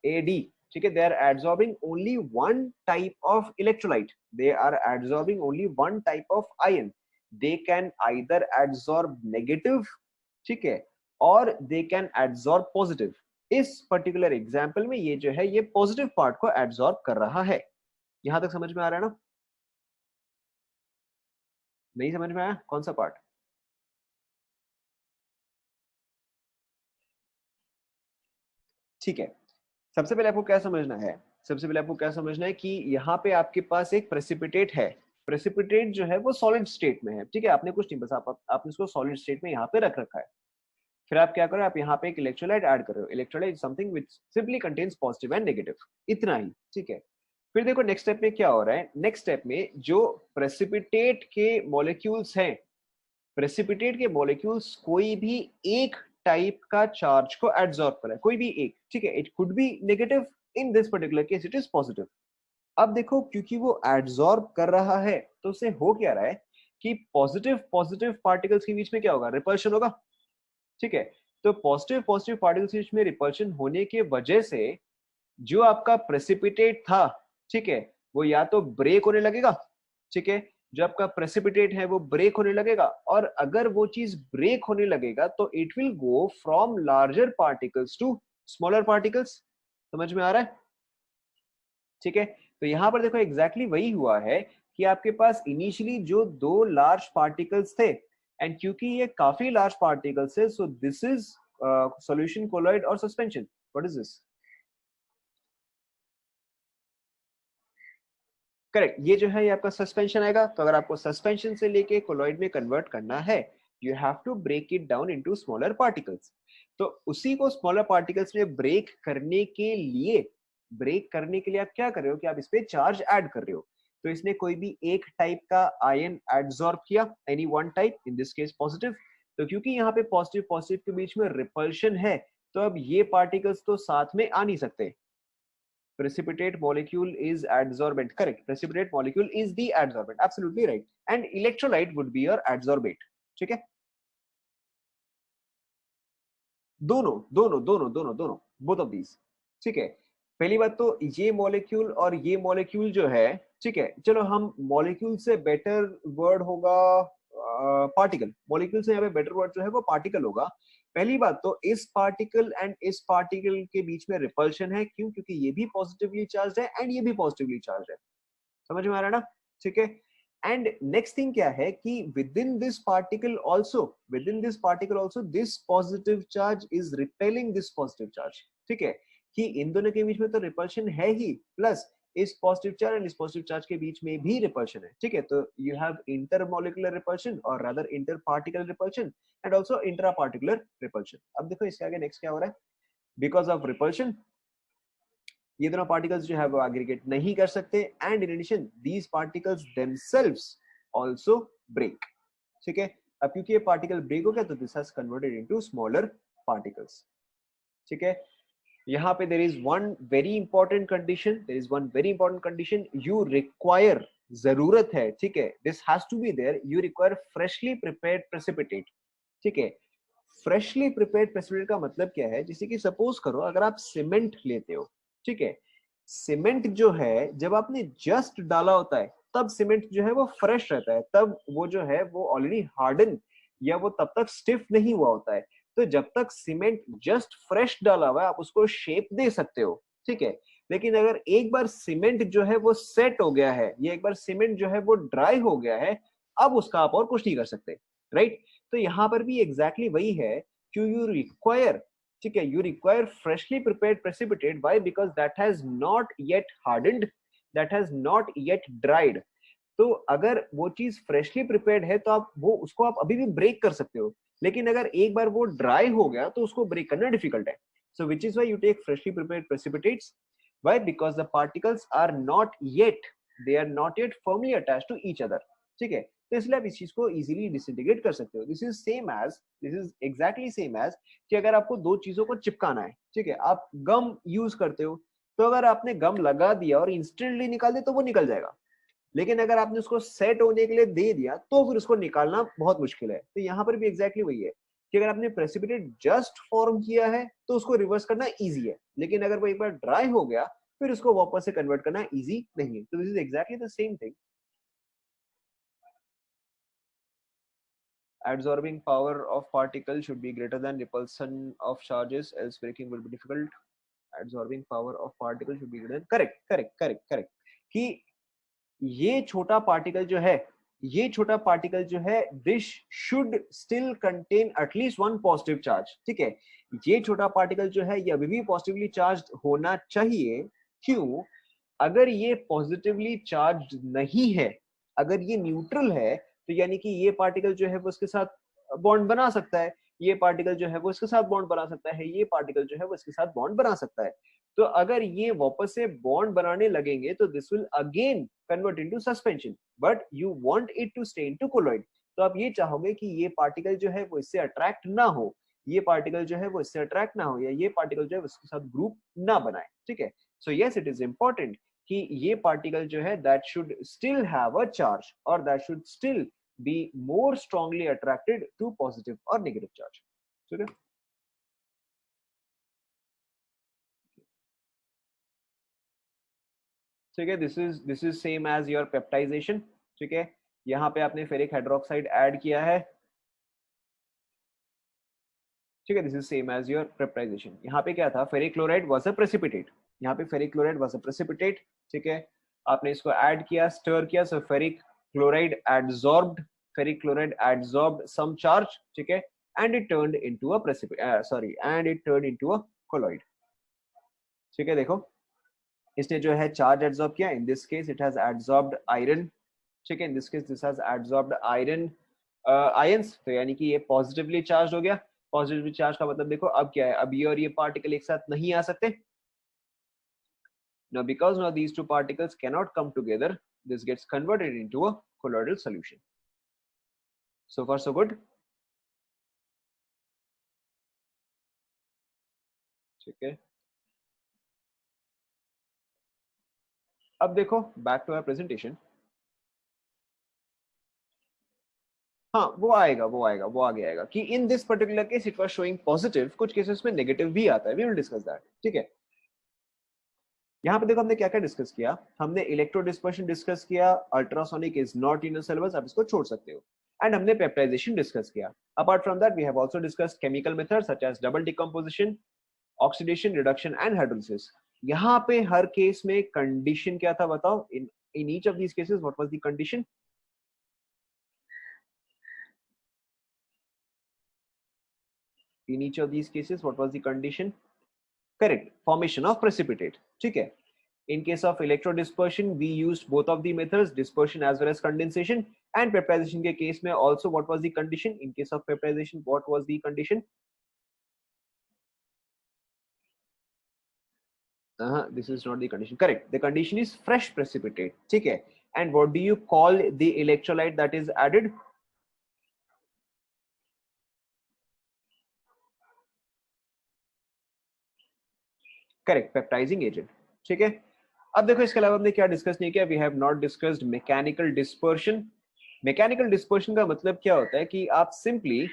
AD, ठीक है, they are adsorbing only one type of electrolyte, they are adsorbing only one type of ion. They can either adsorb negative, ठीक है, और दे कैन एडजॉर्ब पॉजिटिव। इस पर्टिकुलर एग्जाम्पल में ये जो है ये पॉजिटिव पार्ट को एब्सॉर्ब कर रहा है। यहां तक समझ में आ रहा है ना? नहीं समझ में आया कौन सा पार्ट? ठीक है, सबसे पहले आपको क्या समझना है, कि यहाँ पे आपके पास एक प्रेसिपिटेट है, प्रेसिपिटेट जो है वो सॉलिड स्टेट में है, ठीक है, आपने कुछ नहीं, बस आपने इसको सॉलिड स्टेट में यहाँ पे रख रखा है। फिर आप क्या करो, आप यहाँ पे एक इलेक्ट्रोलाइट ऐड कर रहे हो, electrolyte something which simply contains positive and negative, इतना ही, ठीक है। फिर देखो नेक्स्ट स्टेप में क्या हो रहा है, नेक्स्ट स्टेप में जो प्रेसिपिटेट के मॉलिक्यूल्स हैं, प्रेसिपिटेट के मॉलिक्यूल्स कोई भी एक टाइप का चार्ज को एब्सॉर्ब कर रहा है, कोई भी एक, ठीक है, it could B negative, in this particular case it is positive. अब देखो क्योंकि वो एब्सॉर्ब कर रहा है तो उसे हो क्या रहा है कि पॉजिटिव पार्टिकल्स के बीच में क्या होगा, रिपल्शन होगा, ठीक है। तो पॉजिटिव पार्टिकल्स के बीच में रिपल्शन होने के वजह से जो आपका प्रेसिपिटेट था, ठीक है, वो या तो ब्रेक होने लगेगा, ठीक है, जो आपका प्रेसिपिटेट है वो ब्रेक होने लगेगा, और अगर वो चीज ब्रेक होने लगेगा तो it will go from larger particles to smaller particles. समझ में आ रहा है? ठीक है, तो यहां पर देखो एग्जैक्टली वही हुआ है कि आपके पास इनिशियली जो दो लार्ज पार्टिकल्स थे, एंड क्योंकि ये काफी लार्ज पार्टिकल्स है, so this is solution, colloid और suspension. What is this? Correct, ये जो है ये आपका सस्पेंशन आएगा। तो अगर आपको सस्पेंशन से लेके कोलॉइड में कन्वर्ट करना है, you have to break it down into smaller particles. तो उसी को स्मॉलर पार्टिकल्स में ब्रेक करने के लिए आप क्या कर रहे हो कि आप इस पे चार्ज ऐड कर रहे हो। तो इसने कोई भी एक टाइप का आयन एब्सॉर्ब किया, any one type, in this case positive. तो क्योंकि यहाँ पे पॉजिटिव के बीच में रिपल्शन है, तो अब ये पार्टिकल्स तो साथ में आ नहीं सकते. Precipitate molecule is adsorbent. Correct. Precipitate molecule is the adsorbent. Absolutely right. And electrolyte would be your adsorbate. ठीक है. दोनों दोनों दोनों दोनों दोनों both of these. ठीक है. पहली बात तो ये मॉलिक्यूल और ये मॉलिक्यूल जो है, ठीक है, चलो हम मॉलिक्यूल से बेटर वर्ड होगा पार्टिकल. मॉलिक्यूल से यहाँ पे बेटर वर्ड जो है वो पार्टिकल होगा. पहली बात तो इस पार्टिकल एंड इस पार्टिकल के बीच में रिपल्शन है. क्यों? क्योंकि ये भी पॉजिटिवली चार्ज है एंड ये भी पॉजिटिवली चार्ज है. समझ में आ रहा है ना? ठीक है. एंड नेक्स्ट थिंग क्या है कि with in this particle also this positive charge is repelling this positive charge. ठीक है, कि इन दोनों के बीच में तो रिपल्शन है ही, प्लस इस पॉजिटिव चार्ज एंड इस पॉजिटिव चार्ज के बीच में भी रिपल्शन है. ठीक है, तो यू हैव इंटरमॉलिक्यूलर रिपल्शन और rather inter particle repulsion and also intra particular repulsion. अब देखो इसके आगे नेक्स्ट क्या हो रहा है. बिकॉज ऑफ रिपल्शन ये दोनों पार्टिकल्स जो है वो एग्रीगेट नहीं कर सकते and in addition these particles themselves also break. ठीक है, अब क्योंकि ये पार्टिकल ब्रेक हो गया तो this has converted into smaller particles. ठीक है, यहाँ पे there is one very important condition you require. जरूरत है, ठीक है, this has to be there. You require freshly prepared precipitate. ठीक है, फ्रेशली प्रिपेयर्ड प्रेसिपिटेट का मतलब क्या है? जैसे कि सपोज करो अगर आप सीमेंट लेते हो, ठीक है, सीमेंट जो है जब आपने जस्ट डाला होता है तब सीमेंट जो है वो फ्रेश रहता है, तब वो जो है वो ऑलरेडी हार्डन या वो तब तक स्टिफ नहीं हुआ होता है. तो जब तक सीमेंट जस्ट फ्रेश डाला हुआ है आप उसको शेप दे सकते हो. ठीक है, लेकिन अगर एक बार सीमेंट जो है वो सेट हो गया है या एक बार सीमेंट जो है वो ड्राई हो गया है, अब उसका आप और कुछ नहीं कर सकते. राइट. तो यहाँ पर भी एग्जैक्टली वही है कि यू रिक्वायर, ठीक है, you require freshly prepared precipitate. Why? Because that has not yet hardened, that has not yet dried. तो अगर वो चीज फ्रेशली प्रिपेयर्ड है तो आप वो उसको आप अभी भी ब्रेक कर सकते हो, लेकिन अगर एक बार वो ड्राई हो गया तो उसको ब्रेक करना डिफिकल्ट है. So which is why you take freshly prepared precipitates. Why? Because the particles are not yet, they are not yet firmly attached to each other. ठीक है, तो इसलिए आप इस चीज को इजीली डिसइंटीग्रेट कर सकते हो. This is exactly same as कि अगर आपको दो चीजों को चिपकाना है, ठीक है, आप गम यूज करते हो, तो अगर आपने गम लगा दिया और इंस्टेंटली निकाल दिया तो वो निकल जाएगा, लेकिन अगर आपने उसको सेट होने के लिए दे दिया तो फिर उसको निकालना बहुत मुश्किल है. तो यहाँ पर भी एग्जैक्टली वही है कि अगर आपने प्रेसिपिटेट जस्ट फॉर्म किया है तो उसको रिवर्स करना इजी है, लेकिन अगर वो एक बार ड्राई हो गया फिर उसको वापस से कन्वर्ट करना इजी नहीं है. तो this is exactly the same thing. Adsorbing power of particle should be greater than repulsion of charges, else breaking will be difficult. Adsorbing power of particle should be greater than. Correct. कि ये छोटा particle जो है, ये छोटा particle जो है, this should still contain at least one positive charge. ठीक है, ये छोटा पार्टिकल जो है ये अभी भी पॉजिटिवली चार्ज होना चाहिए. क्यों? अगर ये पॉजिटिवली चार्ज नहीं है, अगर ये न्यूट्रल है, तो यानी कि ये पार्टिकल जो है वो उसके साथ बॉन्ड बना सकता है, ये पार्टिकल जो है वो इसके साथ बॉन्ड बना सकता है, ये पार्टिकल जो है वो इसके साथ बॉन्ड बना सकता है. तो अगर ये वापस से बॉन्ड बनाने लगेंगे तो this will again convert into suspension, but you want it to stay into colloid. तो आप ये चाहोगे कि ये पार्टिकल जो है वो इससे अट्रैक्ट ना हो, ये पार्टिकल जो है वो इससे अट्रैक्ट ना हो, या ये पार्टिकल जो है उसके साथ ग्रुप ना बनाए. ठीक है, so yes it is important कि ये पार्टिकल जो है that should still have a charge और that should still be more strongly attracted to positive और नेगेटिव चार्ज. ठीक है, ठीक है, this is same as your peptization. ठीक है, यहाँ पे आपने फेरिक हाइड्रोक्साइड ऐड किया है. ठीक है, this is same as your peptization. यहाँ पे क्या था? Ferric chloride was a precipitate. यहाँ पे ferric chloride was a precipitate. ठीक है, आपने इसको ऐड किया, स्टर किया, so ferric chloride adsorbed, ferric chloride adsorbed some charge. ठीक है, and it turned into a precipitate, and it turned into a colloid. ठीक है, देखो इसने जो है चार्ज एब्सॉर्ब किया. In this case it has absorbed iron. ठीक है, in this case this has absorbed iron ions. तो यानी कि ये पॉजिटिवली चार्ज हो गया. पॉजिटिवली चार्ज का मतलब देखो अब क्या है, अब ये और ये पार्टिकल एक साथ नहीं आ सकते. Now because now these two particles cannot come together, this gets converted into a colloidal solution. So far so good. ठीक है, अब देखो बैक टू आवर प्रेजेंटेशन। हाँ वो आएगा, वो आगे आएगा कि in this particular case it was showing positive, कुछ केसेस में नेगेटिव भी आता है, वी विल डिस्कस दैट। ठीक है, यहाँ पे देखो हमने क्या क्या डिस्कस किया। हमने इलेक्ट्रो डिस्पर्शन डिस्कस किया, अल्ट्रासोनिक इज नॉट यूनिवर्सल, आप इसको छोड़ सकते हो, एंड हमने पेप्टाइजेशन डिस्कस किया। Apart from that we have also discussed chemical methods such as double decomposition, oxidation, reduction and hydrolysis. यहाँ पे हर केस में कंडीशन क्या था बताओ, in each of these cases what was the condition? In each of these cases what was the condition? Correct, formation of precipitate. ठीक है, in case of electrodispersion we used both of the methods, dispersion as well as condensation, and peptidization के case में also what was the condition? In case of peptidization what was the condition? This is not the condition, correct, the condition is fresh precipitate. ठीक है, and what do you call the electrolyte that is added? Correct, peptising agent. ठीक है, अब देखो इसके अलावा हमने क्या डिस्कस नहीं किया, we have not discussed mechanical dispersion. Mechanical dispersion का मतलब क्या होता है कि आप सिंपली,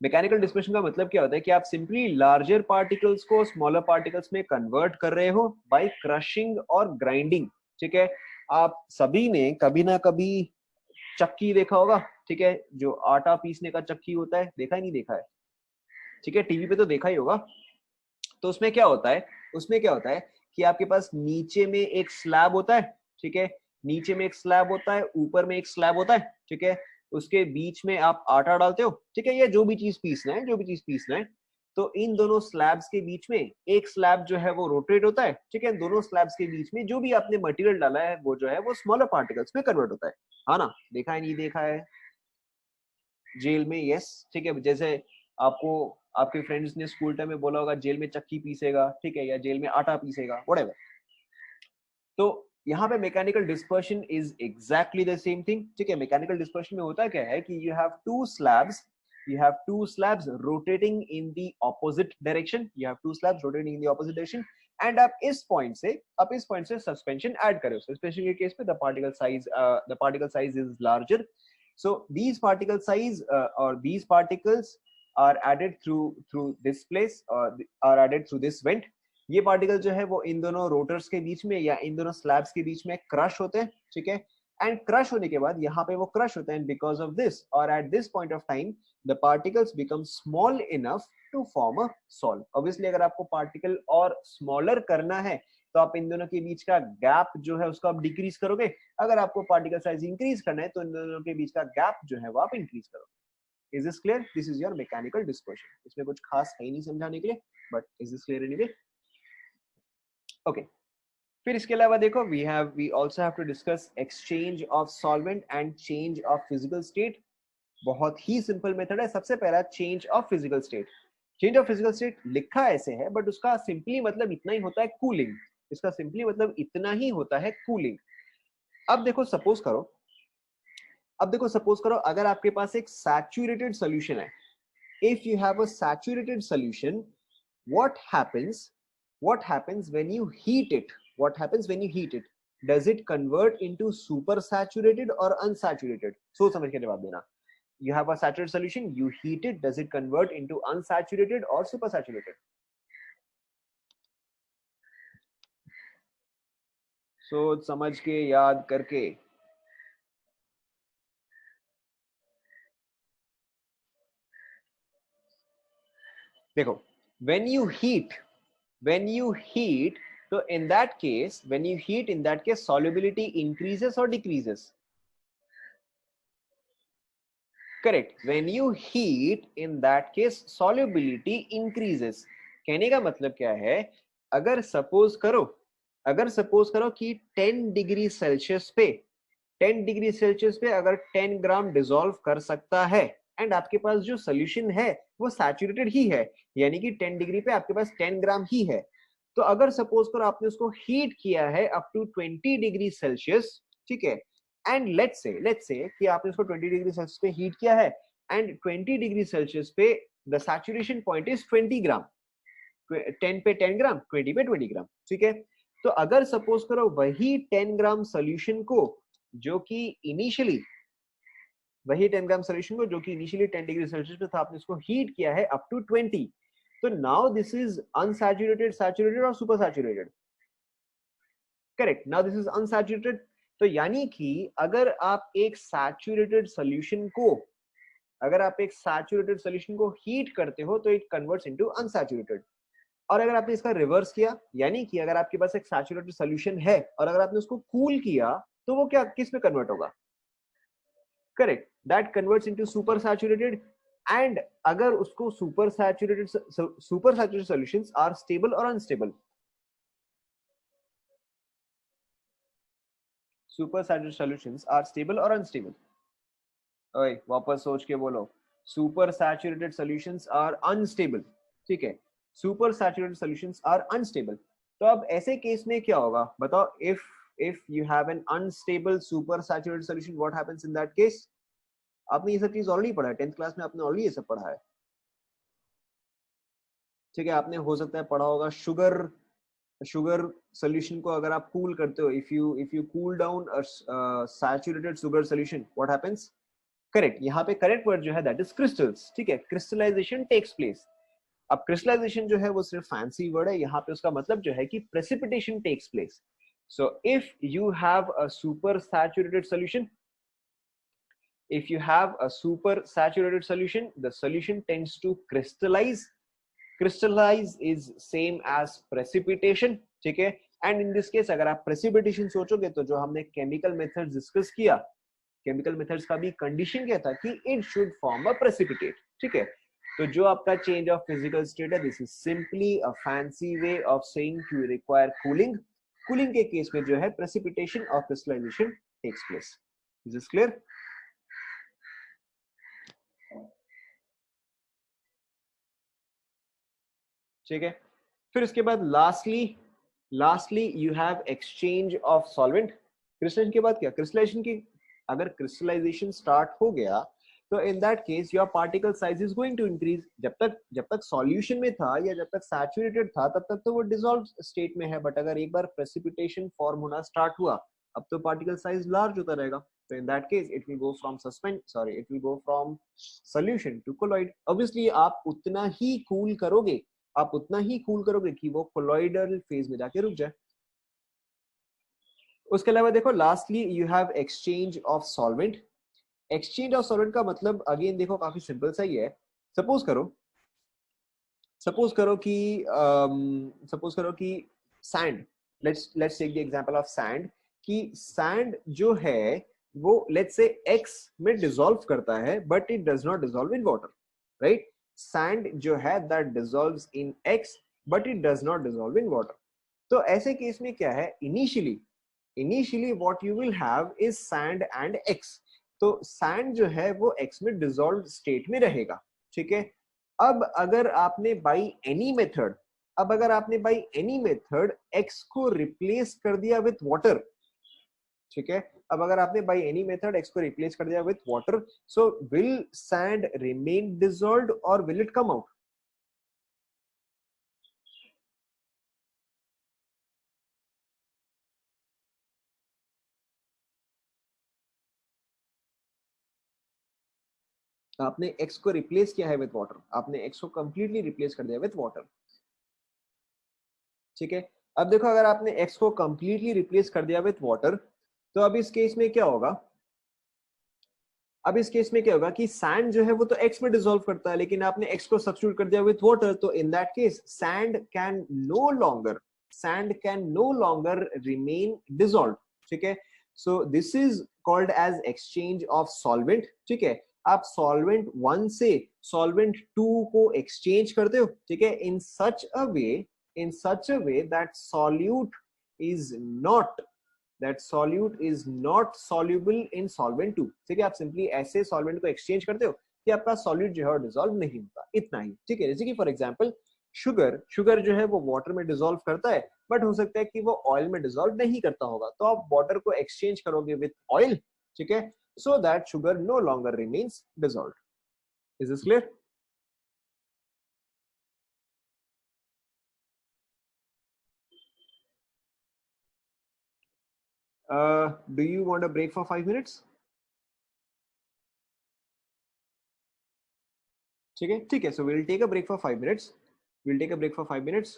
मैकेनिकल डिस्पर्शन का मतलब क्या होता है कि आप सिंपली लार्जर पार्टिकल्स को स्मॉलर पार्टिकल्स में कन्वर्ट कर रहे हो बाय क्रशिंग और ग्राइंडिंग। ठीक है, आप सभी ने कभी ना कभी चक्की देखा होगा, ठीक है, जो आटा पीसने का चक्की होता है, देखा ही नहीं देखा है? ठीक है, टीवी पे तो देखा ही होगा। तो उसमें क्या होता है, उसमें क्या होता है कि आपके पास नीचे में एक स्लैब होता है, ठीक है, नीचे में एक स्लैब होता है, ऊपर में एक स्लैब होता है, ठीक है, उसके बीच में आप आटा डालते हो, ठीक है, या जो भी चीज पीसना है, जो भी चीज पीसना है। तो इन दोनों स्लैब्स के बीच में एक स्लैब जो है वो रोटेट होता है, ठीक है, दोनों स्लैब्स के बीच में जो भी आपने मटेरियल डाला है वो जो है वो स्मॉलर पार्टिकल्स में कन्वर्ट होता है। हाँ ना, देखा है नहीं देखा है? जेल में, यस, ठीक है, जैसे आपको आपके फ्रेंड्स ने स्कूल टाइम में बोला होगा जेल में चक्की पीसेगा, ठीक है, या जेल में आटा पीसेगा, व्हाटएवर। तो यहाँ पे mechanical dispersion is exactly the same thing. ठीक है, मैकेनिकल डिस्पर्शन में होता क्या है कि you have two slabs rotating in the opposite direction, you have two slabs rotating in the opposite direction, and आप इस पॉइंट से सस्पेंशन ऐड करो। सस्पेंशन के केस में the particle size is larger, so these particle size or these particles are added through this place, or are added through this vent। ये particle जो है वो इन दोनों रोटर्स के बीच में या इन दोनों स्लैब्स के बीच में क्रश होते हैं। ठीक है, एंड क्रश होने के बाद यहाँ पे वो क्रश होते हैं, बिकॉज ऑफ दिस और at this point of time the particles become small enough to form a sol. Obviously अगर आपको पार्टिकल और स्मॉलर करना है तो आप इन दोनों के बीच का गैप जो है उसको आप डिक्रीज करोगे, अगर आपको पार्टिकल साइज इंक्रीज करना है तो इन दोनों के बीच का गैप जो है वो आप इंक्रीज करोगे। Is this clear? This is your mechanical dispersion. इसमें कुछ खास है नहीं समझाने के लिए, but is this clear anyway? Okay, फिर इसके अलावा देखो we also have to discuss exchange of solvent and change of physical state. बहुत ही सिंपल मेथड है। सबसे पहला change of physical state. Change of physical state लिखा ऐसे है बट उसका सिंपली मतलब इतना ही होता है, कूलिंग। इसका सिंपली मतलब इतना ही होता है, कूलिंग। अब देखो सपोज करो अगर आपके पास एक सैचुरेटेड सॉल्यूशन है, if you have a saturated solution, what happens when you heat it? What happens when you heat it? Does it convert into super saturated or unsaturated? सोच समझ के जवाब देना। You have a saturated solution, you heat it, does it convert into unsaturated or super saturated? सोच समझ के याद करके। देखो, when you heat, so in that case solubility increases or decreases? Correct, when you heat in that case solubility increases। कहने का मतलब क्या है, अगर सपोज करो कि 10 डिग्री सेल्सियस पे अगर 10 ग्राम डिसॉल्व कर सकता है एंड आपके पास जो सोल्यूशन है वो सैचुरेटेड ही है, यानी कि 10 डिग्री पे आपके पास 10 ग्राम ही है, तो अगर सपोज करो आपने उसको हीट किया है अप टू 20 डिग्री सेल्सियस, ठीक है, एंड लेट्स से कि आपने उसको 20 डिग्री सेल्सियस पे हीट किया है एंड 20 डिग्री सेल्सियस पे द सैचुरेशन पॉइंट इज 20 ग्राम। 10 पे 10 ग्राम, 20 पे 20 ग्राम, ठीक है। तो अगर सपोज करो वही 10 ग्राम सोल्यूशन को जो कि इनिशियली 10 डिग्री सेल्सियस पे था, आपने इसको हीट किया है अप टू 20, तो now this is unsaturated, saturated और super saturated. Correct, now this is unsaturated. तो यानी कि अगर आप एक सैचुरेटेड सॉल्यूशन को हीट करते हो तो इट कन्वर्ट्स इनटू अनसैचुरेटेड। और अगर आपने इसका रिवर्स किया, यानी कि अगर आपके पास एक सैचुरेटेड सॉल्यूशन है और अगर आपने उसको कूल किया तो वो क्या किस में कन्वर्ट होगा? Correct, that converts into super saturated. And अगर उसको super saturated solutions are stable और unstable, super saturated solutions are stable और अनस्टेबल। ओए वापस सोच के बोलो, super saturated solutions are unstable, ठीक है, super saturated solutions are unstable. तो अब ऐसे केस में क्या होगा बताओ? If you have an unstable super saturated solution, what happens in that case? आपने ये सब चीज ऑलरेडी पढ़ा है 10th क्लास में, आपने ऑलरेडी ये सब पढ़ा है, ठीक है। आपने हो सकता है पढ़ा होगा शुगर सॉल्यूशन को अगर आप कूल करते हो, if you cool down saturated sugar solution, what happens? Correct, यहाँ पे करेक्ट वर्ड जो है दैट इज क्रिस्टल्स, ठीक है, क्रिस्टलाइजेशन टेक्स प्लेस। अब क्रिस्टलाइजेशन जो है वो सिर्फ फैंसी वर्ड है, यहाँ पे उसका मतलब जो है कि precipitation takes place. So if you have a super saturated solution, if you have a super saturated solution, the solution tends to crystallize. Crystallize is same as precipitation, ठीक है। एंड इन दिस केस अगर आप precipitation सोचोगे तो जो हमने chemical methods discuss किया, chemical methods का भी कंडीशन क्या था कि it should form a precipitate, ठीक है। तो जो आपका चेंज ऑफ फिजिकल स्टेट है, this is simply a fancy way of saying to require cooling. Cooling के केस में जो है प्रेसिपिटेशन और crystallization takes place. Is this clear? ठीक है। फिर इसके बाद lastly you have exchange of solvent. Crystallization के बाद क्या? क्रिस्टलाइजेशन की अगर क्रिस्टलाइजेशन स्टार्ट हो गया तो in that case your particle size is going to increase. जब तक सॉल्यूशन में था या जब तक सैचुरेटेड था तब तक तो वो डिसॉल्व स्टेट में है, बट अगर एक बार प्रेसिपिटेशन फॉर्म होना स्टार्ट हुआ अब तो पार्टिकल साइज लार्ज होता रहेगा। तो in that case it will go from solution to colloid. Obviously आप उतना ही कूल करोगे कि वो कोलॉइडल फेज में जाके रुक जाए। उसके अलावा देखो lastly you have exchange of solvent. Exchange of solvent का मतलब अगेन देखो काफी सिंपल सा ही है। सपोज करो कि sand, let's take the example of sand, कि सैंड जो है वो लेट्स से एक्स में डिसॉल्व करता है but it does not dissolve in water, right. Sand जो है that dissolves in x but it does not dissolve in water. तो ऐसे केस में क्या है, initially what you will have is sand and x. तो सैंड जो है वो एक्स में डिसॉल्व स्टेट में रहेगा, ठीक है। अब अगर आपने बाई एनी मेथड एक्स को रिप्लेस कर दिया विथ वाटर, ठीक है। अब अगर आपने बाई एनी मेथड एक्स को रिप्लेस कर दिया with water, so will sand remain dissolved और विल इट कम आउट? आपने एक्स को रिप्लेस किया है विथ वाटर, आपने एक्स को कंप्लीटली रिप्लेस कर दिया विथ वाटर, ठीक है। अब देखो अगर आपने एक्स को कंप्लीटली रिप्लेस कर दिया विथ वाटर तो अब इस केस में क्या होगा? अब इस केस में क्या होगा कि सैंड जो है वो तो एक्स में डिसॉल्व करता है, लेकिन आपने एक्स को सब्स्टिट्यूट कर दिया विथ वाटर, तो in that case sand can no longer remain dissolve, ठीक है। So this is called as exchange of solvent, ठीक है। आप सॉल्वेंट 1 से सॉल्वेंट 2 को एक्सचेंज करते हो, ठीक है, in such a way that solute is not soluble in solvent 2, ठीक है। आप सिंपली ऐसे सॉल्वेंट को एक्सचेंज करते हो कि आपका सॉल्यूट जो है डिसॉल्व नहीं होता, इतना ही, ठीक है। जैसे कि फॉर एग्जांपल शुगर जो है वो वाटर में डिसॉल्व करता है, बट हो सकता है कि वो ऑयल में डिसॉल्व नहीं करता होगा, तो आप वाटर को एक्सचेंज करोगे विथ ऑयल, ठीक है, so that sugar no longer remains dissolve. Is this clear? Do you want a break for 5 minutes? ठीक है, so we'll take a break for 5 minutes. We'll take a break for 5 minutes.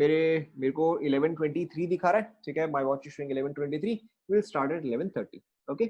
मेरे मेरे को 11:23 दिखा रहा है, ठीक है, my watch is showing 11:23. We'll start at 11:30. Okay.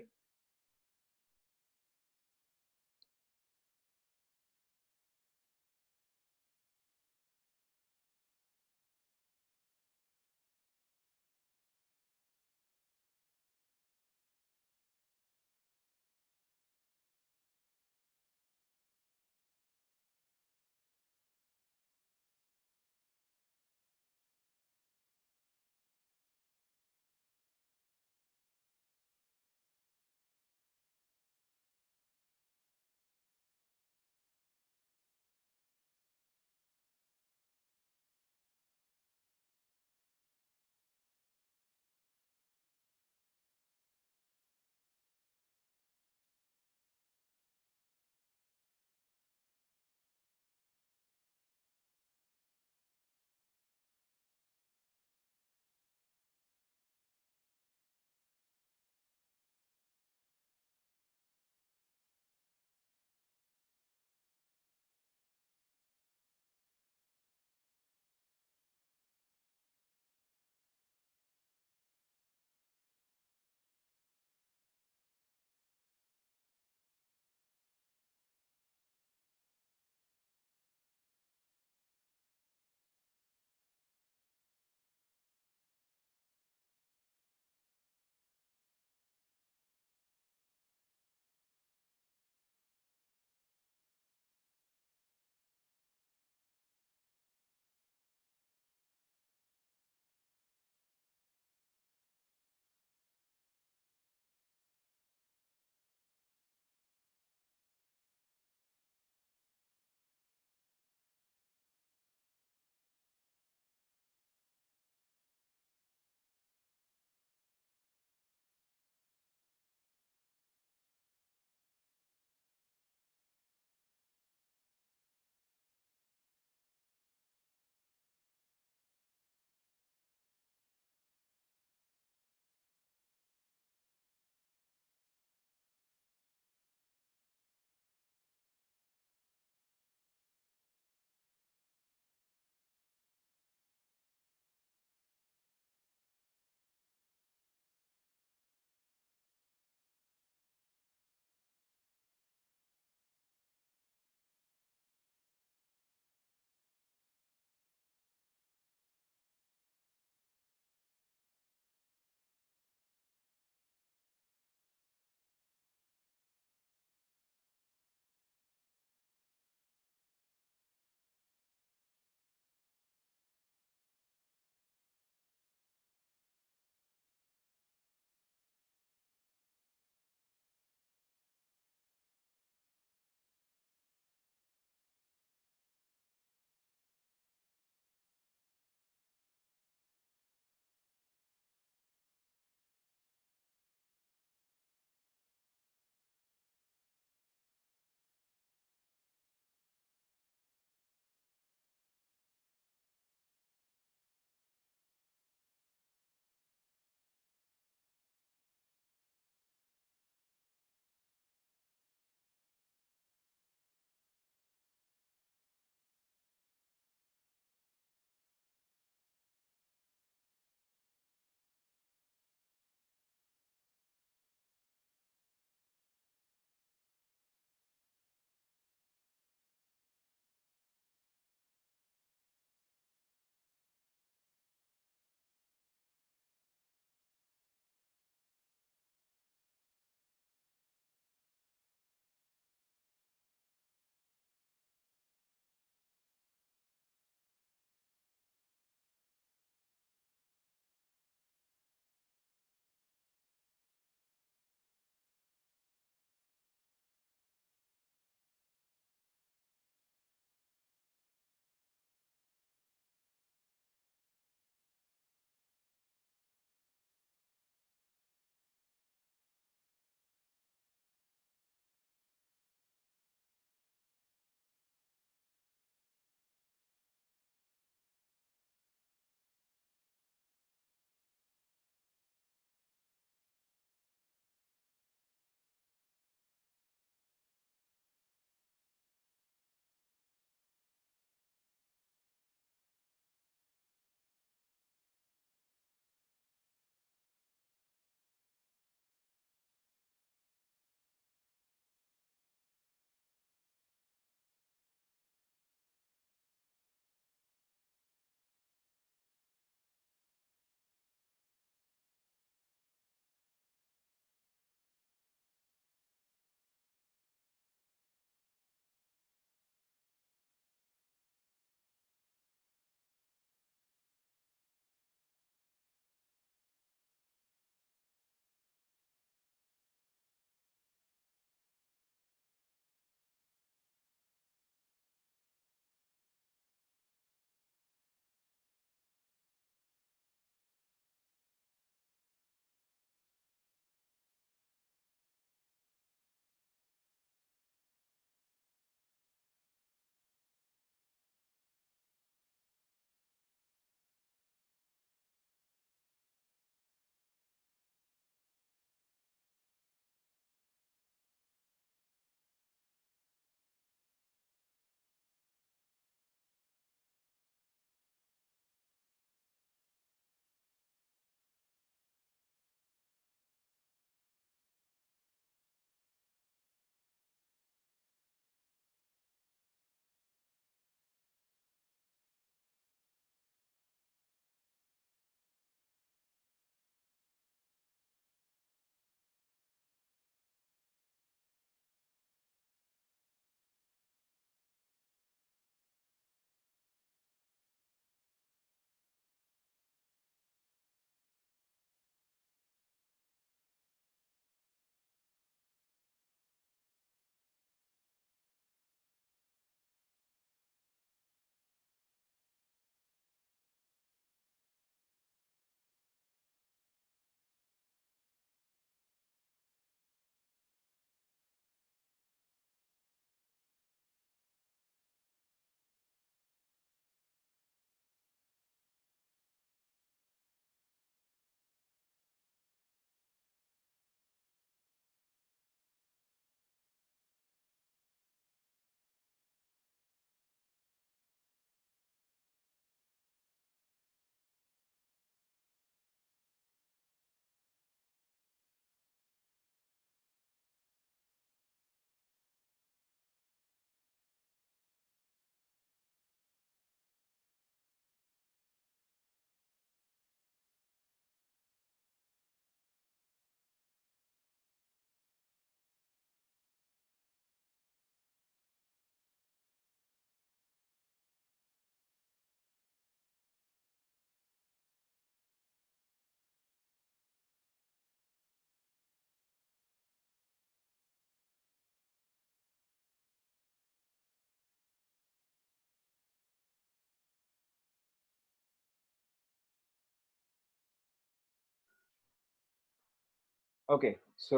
Okay, so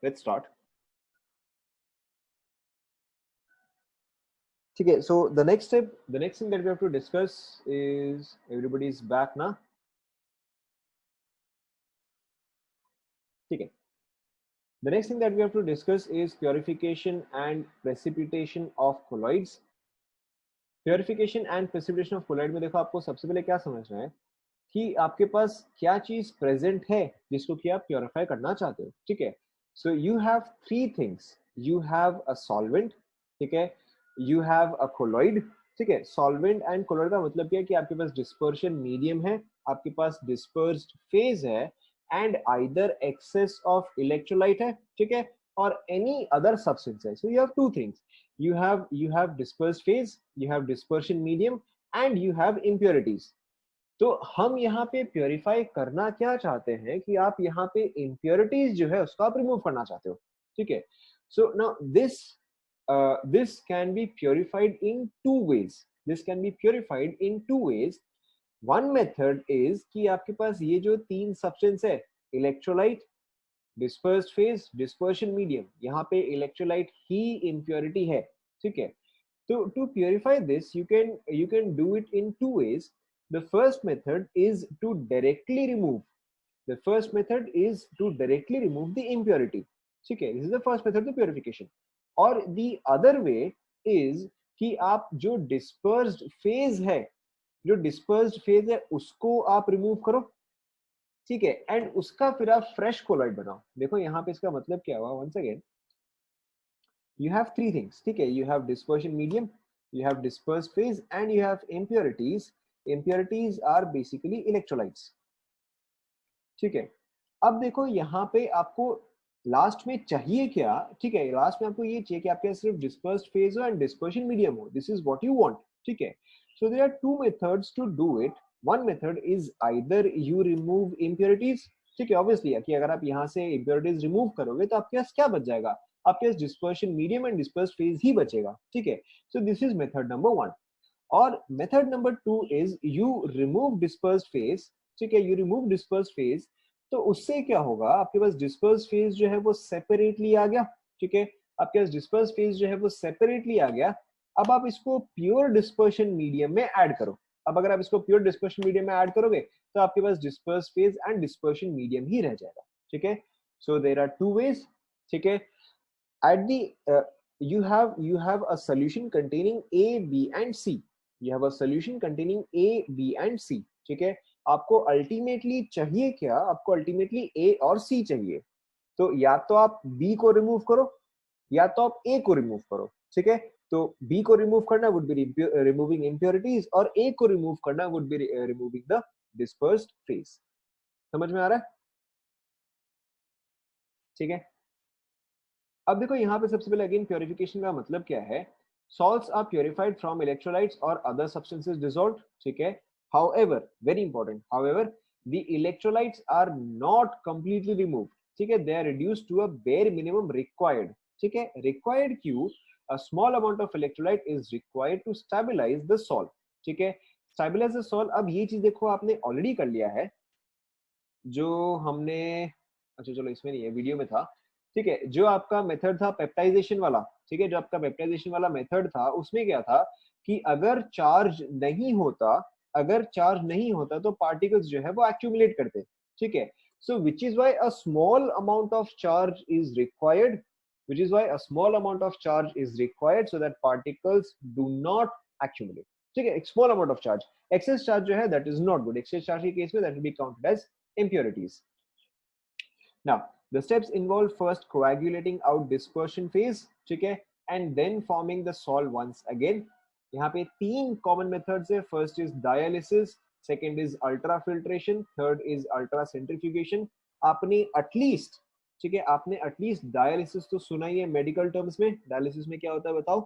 let's start. ठीक है, so the next step, the next thing that we have to discuss is, everybody is back now. ठीक है, the next thing that we have to discuss is purification and precipitation of colloids. Purification and precipitation of colloid में देखो आपको सबसे पहले क्या समझना है कि आपके पास क्या चीज प्रेजेंट है जिसको कि आप प्योरीफाई करना चाहते हो. ठीक है, so you have three things. You have a solvent, ठीक है, यू हैव अ कोलॉइड. ठीक है, सॉल्वेंट एंड कोलॉइड का मतलब क्या है कि आपके पास डिस्पर्शन मीडियम है, आपके पास डिस्पर्स्ड फेज है, and either excess of electrolyte है, ठीक है, और एनी अदर सब्सटेंस है. So you have two things. You have dispersed phase, you have dispersion medium, and you have impurities. तो हम यहाँ पे प्योरीफाई करना क्या चाहते हैं कि आप यहाँ पे इम्प्योरिटीज जो है उसको आप रिमूव करना चाहते हो. ठीक है, so now this can be purified in two ways. This can be purified in two ways. One method is कि आपके पास ये जो तीन सब्सटेंस है, electrolyte, dispersed phase, dispersion medium, यहाँ पे इलेक्ट्रोलाइट ही इम्प्योरिटी है. ठीक है, so to purify this, you can do it in two ways. The first method is to directly remove. The first method is to directly remove the impurity. ठीक है, this is the first method of purification. और the other way is कि आप जो dispersed phase है, जो dispersed phase है उसको आप remove करो. ठीक है, एंड उसका फिर आप फ्रेश कोलॉइड बनाओ. देखो यहाँ पे इसका मतलब क्या हुआ. Once again, you have three things. ठीक है, you have dispersion medium, you have dispersed phase, and you have impurities. Impurities are basically electrolytes. ठीक है, अब देखो यहाँ पे आपको लास्ट में चाहिए क्या. ठीक है, लास्ट में आपको ये चाहिए कि आपके सिर्फ डिस्पर्स्ड फेज हो एंड डिस्पर्शन मीडियम हो. This is what you want. ठीक है, so there are two methods to do it. One method is either you remove impurities. ठीक है, ऑब्वियसली कि अगर आप यहाँ से इम्प्योरिटीज रिमूव करोगे तो आपके पास क्या बच जाएगा, आपके पास dispersion medium and dispersed phase ही बचेगा. ठीक है, so this is method number one. और method number two is you remove dispersed phase. ठीक है, यू रिमूव डिस्पर्स्ड फेज. तो उससे क्या होगा, आपके पास डिस्पर्स फेज जो है वो सेपरेटली आ गया. ठीक है, आपके पास डिस्पर्स फेज जो है वो सेपरेटली आ गया. अब आप इसको प्योर डिस्पर्शन मीडियम में ऐड करो. अब अगर आप इसको प्योर डिस्पर्शन मीडियम में ऐड करोगे तो आपके पास disperse phase and dispersion medium ही रह जाएगा. ठीक है, so there are two ways. ठीक है, at the you have a solution containing A, B and C. You have a solution containing A, B and C. ठीक है, आपको अल्टीमेटली चाहिए क्या, आपको अल्टीमेटली A और C चाहिए. तो या तो आप B को रिमूव करो या तो आप A को रिमूव करो. ठीक है, तो B को रिमूव करना वुड बी रिमूविंग इम्प्योरिटीज और A को रिमूव करना would be removing the dispersed phase. समझ में आ रहा है. ठीक है, अब देखो यहाँ पे सबसे पहले अगेन प्योरिफिकेशन का मतलब क्या है. salts are purified from electrolytes or other substances dissolved. ठीक है, however, very important, however the electrolytes are not completely removed. ठीक है, they are reduced to a bare minimum required. ठीक है, required क्यों, a small amount of electrolyte is required to stabilize the salt. ठीक है, stabilize the salt. अब ये चीज देखो आपने ऑलरेडी कर लिया है जो हमने, अच्छा चलो इसमें नहीं है, वीडियो में था. ठीक है, जो आपका मेथड था पेप्टाइजेशन वाला. ठीक है, जो आपका पेप्टाइजेशन वाला मेथड था उसमें क्या था कि अगर चार्ज नहीं होता, अगर चार्ज नहीं होता तो पार्टिकल्स जो है वो एक्यूमुलेट करते. ठीक है, so which is why a small amount of charge is required, which is why a small amount of charge is required so that particles do not accumulate. ठीक है, एक small amount of charge. Excess charge जो है that is not good. Excess charge के case में that will be counted as impurities. Now the steps involve first coagulating out dispersion phase. ठीक है, and then forming the salt once again. यहाँ पे तीन common methods है. First is dialysis, second is ultrafiltration, third is ultracentrifugation. आपने at least, ठीक है, आपने एटलीस्ट डायलिसिस तो सुना ही है मेडिकल टर्म्स में. डायलिसिस में क्या होता है बताओ.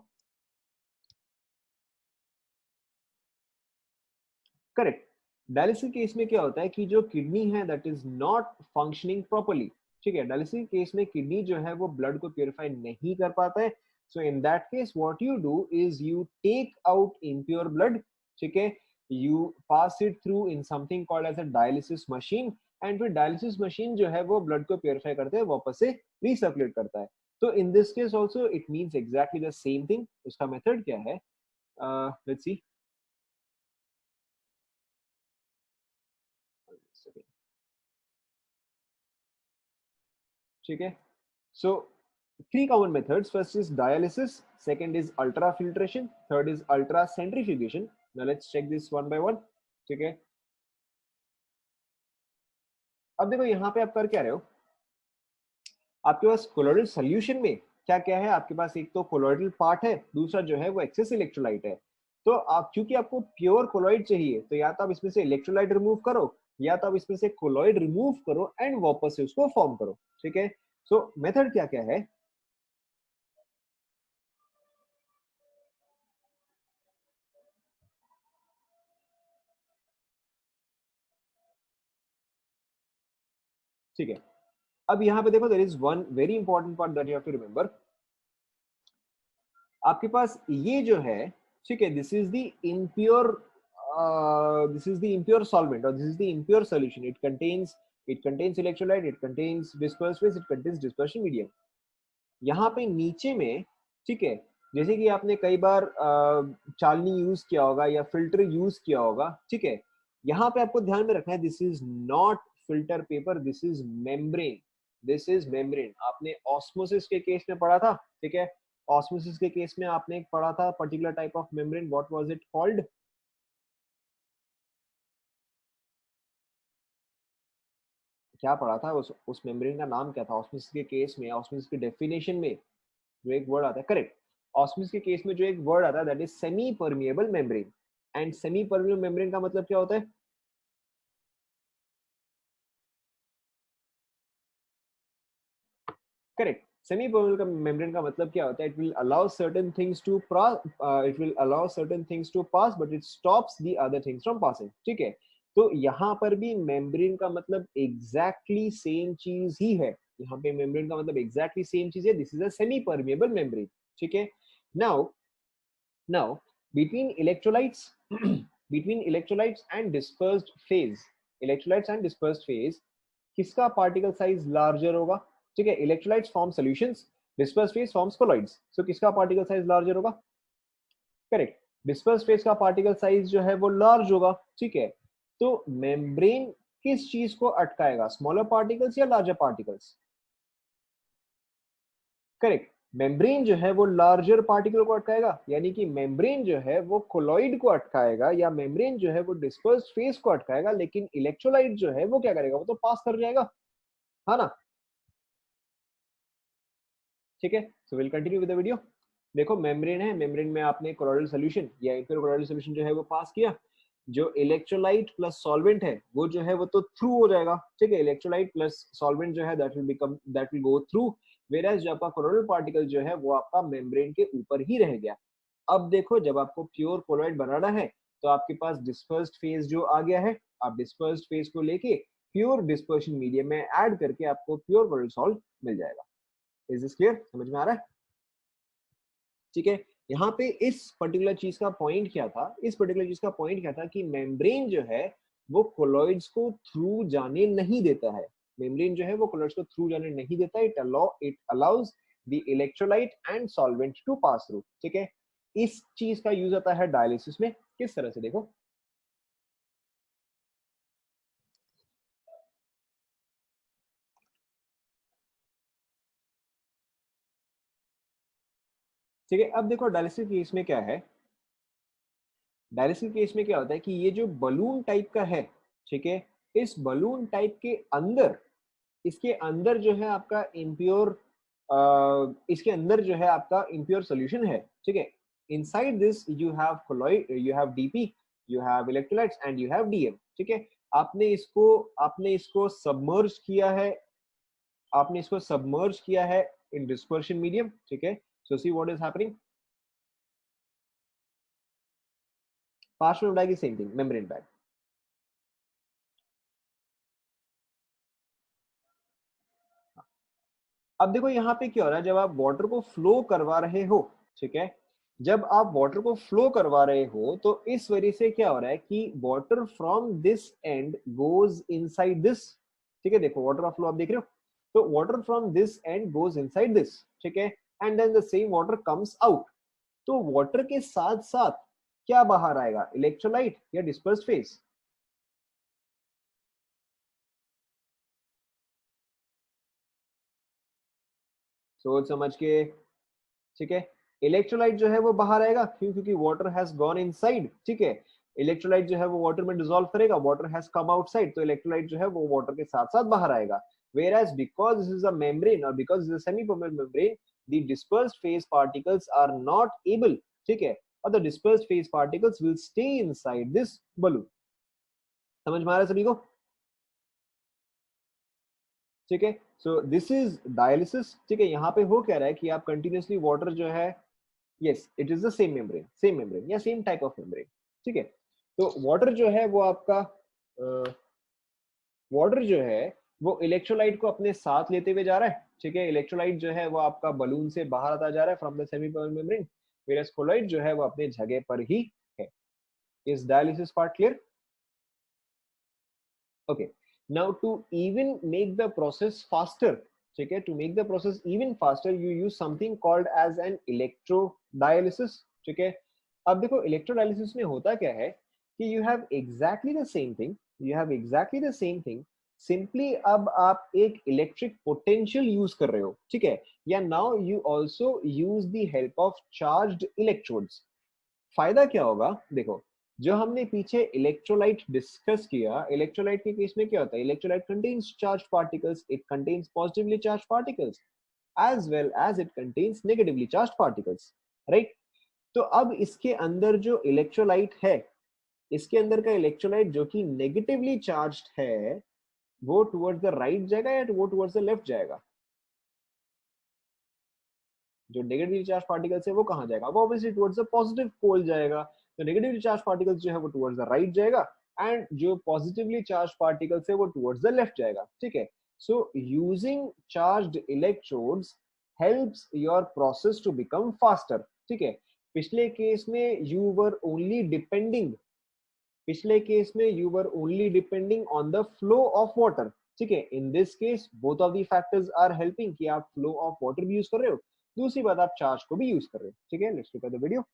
करेक्ट, डायलिसिस केस में क्या होता है कि जो किडनी है that is not functioning properly. ठीक है, डायलिसिस केस में किडनी जो है वो ब्लड को प्योरीफाई नहीं कर पाता है. So in that case what you do is you take out impure blood. ठीक है, you pass it through in something called as a dialysis machine and फिर डायलिसिस मशीन जो है वो ब्लड को प्योरीफाई करते हैं, वापस से रीसर्कुलेट करता है। तो in this case also it means exactly the same thing. उसका मेथड क्या है, लेट्स सी। ठीक है, so three common methods. First is dialysis, second is ultrafiltration, third is ultracentrifugation. Now let's check this one by one. ठीक है, अब देखो यहाँ पे आप कर क्या रहे हो, आपके पास कोलोइडल सॉल्यूशन में क्या क्या है, आपके पास एक तो कोलोइडल पार्ट है, दूसरा जो है वो एक्सेस इलेक्ट्रोलाइट है। तो आप क्योंकि आपको प्योर कोलोइड चाहिए, तो या तो आप इसमें से इलेक्ट्रोलाइट रिमूव करो, या तो आप इसमें से कोलोइड रिमूव करो एंड वापस से उसको फॉर्म करो। ठीक है, सो मेथड क्या क्या है, ठीक है। अब यहाँ पे देखो, there is one very important part that you have to remember. आपके पास ये जो है, ठीक है, this is the impure, this is the impure solvent और this is the impure solution. It contains electrolyte, it contains dispersed phase, it contains dispersion medium. यहाँ पे नीचे में, ठीक है, जैसे कि आपने कई बार चालनी यूज किया होगा या फिल्टर यूज किया होगा, ठीक है, यहाँ पे आपको ध्यान में रखना है, this is not filter paper, this is membrane, this is membrane. आपने ऑस्मोसिस के केस में पढ़ा था, ठीक है, ऑस्मोसिस के केस में आपने पढ़ा था particular type of membrane, what was it called, क्या पढ़ा था, उस मेम्ब्रेन का नाम क्या था ऑस्मोसिस के केस में, ऑस्मोसिस की डेफिनेशन में जो एक वर्ड आता है, करेक्ट, ऑस्मोसिस के केस में जो एक वर्ड आता है that is semi permeable membrane. And semi permeable membrane का मतलब क्या होता है, करेक्ट, सेमी परमिएबल मेम्ब्रेन का मतलब क्या होता है, it will allow certain things to it will allow certain things to pass but it stops the other things from passing. ठीक है, तो यहाँ पर भी मेम्ब्रेन का मतलब एग्जैक्टली सेम चीज ही है, यहाँ पे मेम्ब्रेन का मतलब एग्जैक्टली सेम चीज है, this is a semi permeable membrane. ठीक है, now Now, between electrolytes, between electrolytes and dispersed phase, electrolytes and dispersed phase, किसका पार्टिकल साइज लार्जर होगा? ठीक है, electrolytes form solutions, dispersed phase forms colloids. So किसका particle size larger होगा? Correct, dispersed phase का particle size जो है वो लार्ज होगा। ठीक है, तो मेम्ब्रेन किस चीज को अटकाएगा, स्मॉलर पार्टिकल्स या लार्जर पार्टिकल्स? करेक्ट, मेम्ब्रेन जो है वो लार्जर पार्टिकल को अटकाएगा, यानी कि मेम्ब्रेन जो है वो कोलॉइड को अटकाएगा या मेम्ब्रेन जो है वो डिस्पर्स्ड फेज को अटकाएगा, लेकिन इलेक्ट्रोलाइट जो है वो क्या करेगा, वो तो पास कर जाएगा, है ना। ठीक है, so will continue with the video. देखो मेम्ब्रेन है, मेम्ब्रेन में आपने कोलॉइडल सॉल्यूशन या इम्प्योर कोलॉइडल सॉल्यूशन जो है वो पास किया, जो इलेक्ट्रोलाइट प्लस सॉल्वेंट है वो जो है वो तो थ्रू हो जाएगा। ठीक है, इलेक्ट्रोलाइट प्लस सॉल्वेंट जो है दैट विल गो थ्रू, वेराज जो आपका कोलोइडल पार्टिकल जो है वो आपका मेम्ब्रेन के ऊपर ही रह गया। अब देखो, जब आपको प्योर कोलॉइड बनाना है तो आपके पास डिस्पर्स्ड फेज जो आ गया है, आप डिस्पर्स्ड फेज को लेके प्योर डिस्पर्शन मीडियम में ऐड करके आपको प्योर कोलॉइडल सॉल्ट मिल जाएगा। इज दिस क्लियर, समझ में आ रहा है? ठीक है, यहाँ पे इस पर्टिकुलर चीज का पॉइंट क्या था, इस पर्टिकुलर चीज का पॉइंट क्या था कि मेम्ब्रेन जो है वो कोलॉइड्स को थ्रू जाने नहीं देता है, मेम्ब्रेन जो है वो कोलॉइड्स को थ्रू जाने नहीं देता, it allows the electrolyte and solvent to pass through. ठीक है, इस चीज का यूज आता है डायलिसिस में, किस तरह से देखो, ठीक है, अब देखो डायलिसिस केस में क्या है, डायलिसिस केस में क्या होता है कि ये जो बलून टाइप का है, ठीक है, इस बलून टाइप के अंदर, इसके अंदर जो है आपका इम्प्योर, इसके अंदर जो है आपका इम्प्योर सॉल्यूशन है। ठीक है, inside this you have colloid, you have DP, you have electrolytes and you have DM. ठीक है, आपने इसको सबमर्ज किया है, आपने इसको सबमर्ज किया है इन डिस्पर्शन मीडियम। ठीक है, so see what is happening, partial bag is same thing, membrane bag. अब देखो यहाँ पे क्या हो रहा है, जब आप वाटर को फ्लो करवा रहे हो, ठीक है, जब आप वाटर को फ्लो करवा रहे हो तो इस वजह से क्या हो रहा है कि water from this end goes inside this, ठीक है, देखो वाटर का फ्लो आप देख रहे हो, तो water from this end goes inside this, ठीक है, and then the same water comes out. तो वाटर के साथ साथ क्या बाहर आएगा, इलेक्ट्रोलाइट या डिस्पर्स्ड फेज? सोच समझ के, ठीक है, इलेक्ट्रोलाइट जो है वो बाहर आएगा, क्यों? क्योंकि वाटर हैज गॉन इनसाइड, ठीक है, इलेक्ट्रोलाइट जो है वो वाटर में डिसॉल्व करेगा, वाटर हैज कम आउटसाइड, तो इलेक्ट्रोलाइट जो है वो वाटर के साथ साथ बाहर आएगा। whereas because this is a membrane or because this is a semi-permeable membrane, the dispersed phase particles are not able, ठीक है, or the dispersed phase particles will stay inside this balloon। समझ में आ रहा है सभी को? ठीक है, सो दिस इज डायलिसिस, ठीक है, यहाँ पे हो क्या रहा है कि आप कंटिन्यूसली वाटर जो है, yes it is the same membrane या सेम टाइप ऑफ मेम्ब्रेन, ठीक है, तो वाटर जो है वो आपका वाटर जो है वो इलेक्ट्रोलाइट को अपने साथ लेते हुए जा रहा है, ठीक है, इलेक्ट्रोलाइट जो है वो आपका बलून से बाहर आता जा रहा है from the semipermeable membrane, whereas colloid जो है वो अपने जगह पर ही है। इस dialysis part clear? Okay, now to even make the process faster, ठीक है, to make the process even faster you use something called as an electrodialysis, ठीक है। अब देखो इलेक्ट्रोडायलिसिस में होता क्या है कि you have exactly the same thing, you have exactly the same thing, simply अब आप एक इलेक्ट्रिक पोटेंशियल यूज कर रहे हो, ठीक है, या now you also use the help of charged electrodes. फायदा क्या होगा, देखो जो हमने पीछे इलेक्ट्रोलाइट डिस्कस किया, इलेक्ट्रोलाइट के केस में क्या होता है, electrolyte contains charge particles, it contains positively charge particles as well as it contains negatively charge particles, right. तो अब इसके अंदर जो इलेक्ट्रोलाइट है, इसके अंदर का इलेक्ट्रोलाइट जो कि नेगेटिवली चार्ज्ड है, वो टुवर्ड्स द राइट जाएगा या वो टुवर्ड्स द लेफ्ट जाएगा? जो नेगेटिवली चार्ज पार्टिकल्स है वो कहाँ जाएगा, वो obviously towards the positive pole जाएगा। तो नेगेटिवली चार्ज पार्टिकल्स जो है वो टुवर्ड्स द राइट जाएगा एंड जो पॉजिटिवली चार्ज पार्टिकल्स है वो टुवर्ड्स द लेफ्ट जाएगा, ठीक है। So using charged electrodes helps your process to become faster, ठीक है। पिछले केस में यू वर ओनली डिपेंडिंग, पिछले केस में you were only depending on the flow of water, ठीक है। In this case both of the factors are helping कि आप फ्लो ऑफ वाटर भी यूज कर रहे हो, दूसरी बात आप चार्ज को भी यूज कर रहे हो, ठीक है। Let's look at the video.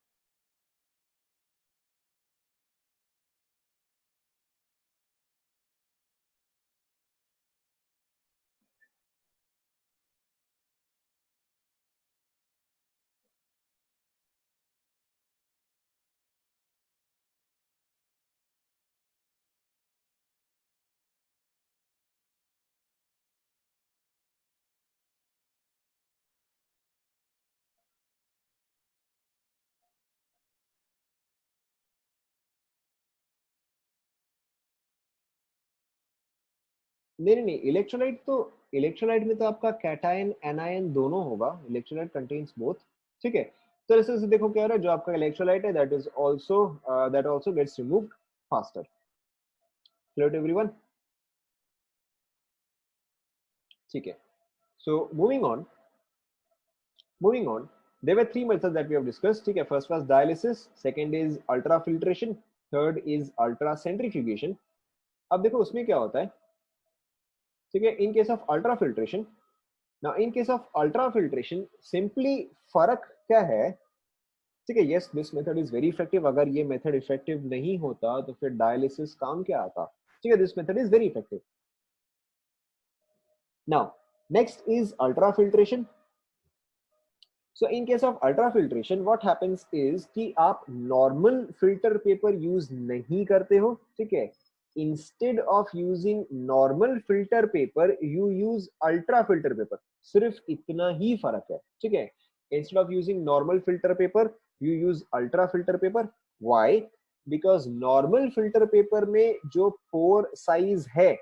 नहीं, इलेक्ट्रोलाइट तो, इलेक्ट्रोलाइट में तो आपका कैटायन एनायन दोनों होगा, इलेक्ट्रोलाइट कंटेन्स बोथ, ठीक है। तो ऐसे से देखो क्या हो रहा है, जो आपका इलेक्ट्रोलाइट है that also gets removed faster. Clear to everyone? ठीक है, सो moving on, there were three methods that we have discussed, ठीक है। First was dialysis, second is ultrafiltration, third is ultracentrifugation। अब देखो उसमें क्या होता है, ठीक है, in case of ultrafiltration, now in case of ultrafiltration simply फर्क क्या है, ठीक है, yes this method is very effective, अगर ये मेथड इफेक्टिव नहीं होता तो फिर डायलिसिस काम क्या आता, ठीक है, this method is very effective. Now next is ultrafiltration. So in case of ultrafiltration what happens is कि आप नॉर्मल फिल्टर पेपर यूज नहीं करते हो, ठीक है, instead of using normal filter paper you use ultra filter paper, सिर्फ इतना ही फर्क है, ठीक है। Instead of using normal filter paper you use ultra filter paper. Why? Because normal filter paper में जो पोर साइज है,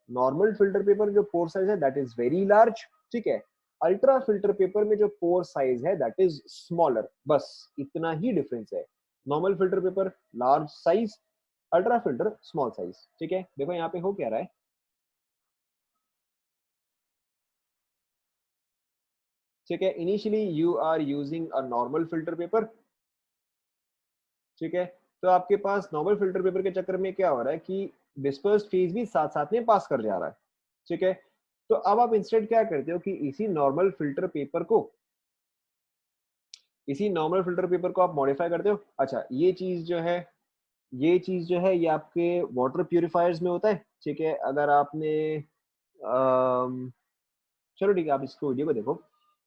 नॉर्मल फिल्टर पेपर जो पोर साइज है दैट इज वेरी लार्ज, ठीक है। अल्ट्रा फिल्टर पेपर में जो पोर साइज है दैट इज स्मॉलर, बस इतना ही डिफरेंस है। Normal filter paper large size, ultra filter small size, ठीक है। देखो यहाँ पे हो क्या रहा है, ठीक है, initially you are using a normal filter paper, ठीक है। तो आपके पास नॉर्मल फिल्टर पेपर के चक्कर में क्या हो रहा है कि डिस्पर्स्ड फेज भी साथ साथ में पास कर जा रहा है, ठीक है। तो अब आप इंस्टेंट क्या करते हो कि इसी नॉर्मल फिल्टर पेपर को आप मॉडिफाई करते हो। अच्छा, ये चीज जो है ये आपके वाटर प्यूरिफायर्स में होता है, ठीक है। अगर आपने चलो ठीक है, आप इसको वीडियो को देखो।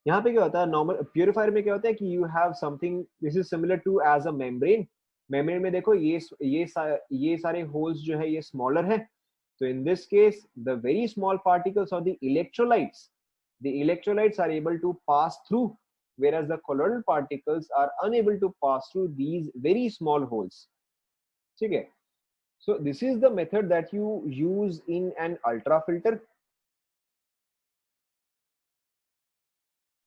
यहाँ पे क्या होता है, नॉर्मल प्यूरिफायर में क्या होता है कि you have something this is similar to as a membrane. Membrane में देखो ये सारे होल्स जो है ये स्मॉलर है। तो in this case the very small particles और the electrolytes are able to pass through, whereas the colloidal particles are unable to pass through these very small holes, ठीक है। So this is the method that you use in an ultrafilter.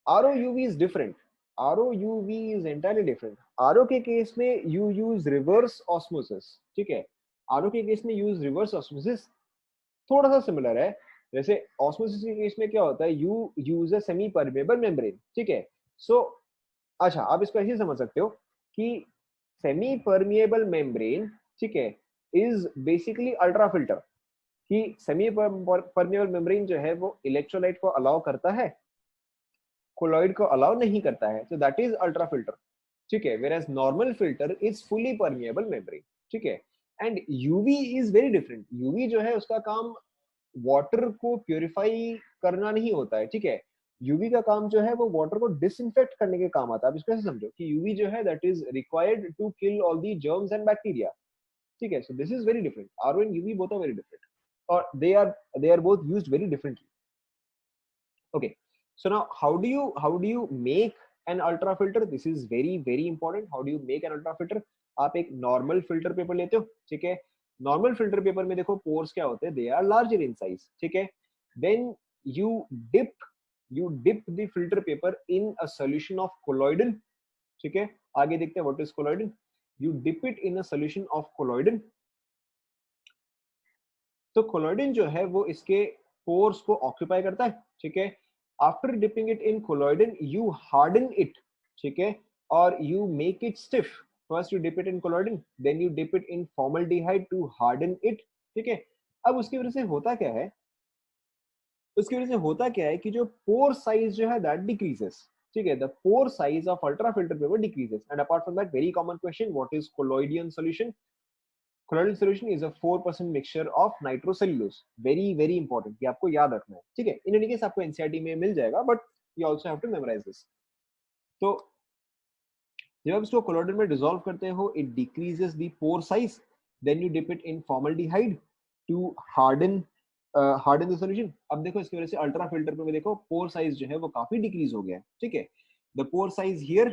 ROUV is different. ROUV is entirely different. RO के case में you use reverse osmosis, ठीक है। RO के case में use reverse osmosis थोड़ा सा सिमिलर है। जैसे osmosis के केस में क्या होता है, you use a semi permeable membrane, ठीक है। So अच्छा, आप इसको ऐसे समझ सकते हो कि सेमी परमिएबल मेम्ब्रेन, ठीक है, इज बेसिकली अल्ट्रा फिल्टर। कि सेमी परमिएबल मेम्ब्रेन जो है वो इलेक्ट्रोलाइट को अलाउ करता है, कोलॉइड को अलाउ नहीं करता है, तो दैट इज अल्ट्रा फिल्टर, ठीक है। Whereas normal filter is fully permeable membrane, ठीक है। And UV is very different. UV जो है उसका काम वाटर को प्योरीफाई करना नहीं होता है, ठीक है। यूवी का काम जो है वो वाटर को डिसइंफेक्ट करने के काम आता है। आप इसको ऐसे समझो कि यूवी जो है that is required to kill all the germs and bacteria, ठीक है। So this is very different. RO and UV both are very different, और they are both used very differently. Okay, so now how do you make an ultra filter? This is very important. How do you make an ultra filter? आप एक normal filter paper लेते हो, ठीक है। Normal filter paper में देखो pores क्या होते हैं, they are larger in size, ठीक है। Then you dip the filter paper in a solution of collodion, ठीक है। आगे देखते हैं what is collodion. You dip it in a solution of collodion. तो कोलॉइडन जो है वो इसके पोर्स को ऑक्यूपाई करता है, ठीक है। After dipping it in collodion you harden it, ठीक है, और you make it stiff. First you dip it in collodion, then you dip it in formaldehyde to harden it, ठीक है। अब उसकी वजह से होता क्या है, कि जो पोर साइज जो है दैट डिक्रीजेस, ठीक है। The pore size of ultra filter paper decreases. And apart from that, very common question, what is collodion solution? Colloidal solution is a 4% mixture of nitrocellulose. Very important, ये आपको याद रखना है, ठीक है। इन एनी केस आपको NCERT में मिल जाएगा, but you also have to memorise this. तो जब आप इसको कोलॉइडल में डिसॉल्व करते हो, it decreases the pore size. Then you dip it in formaldehyde to harden the solution. अब देखो इसकी वजह से अल्ट्रा फिल्टर में देखो पोर साइज जो है वो काफी डिक्रीज हो गया है, ठीक है। द पोर साइज हियर,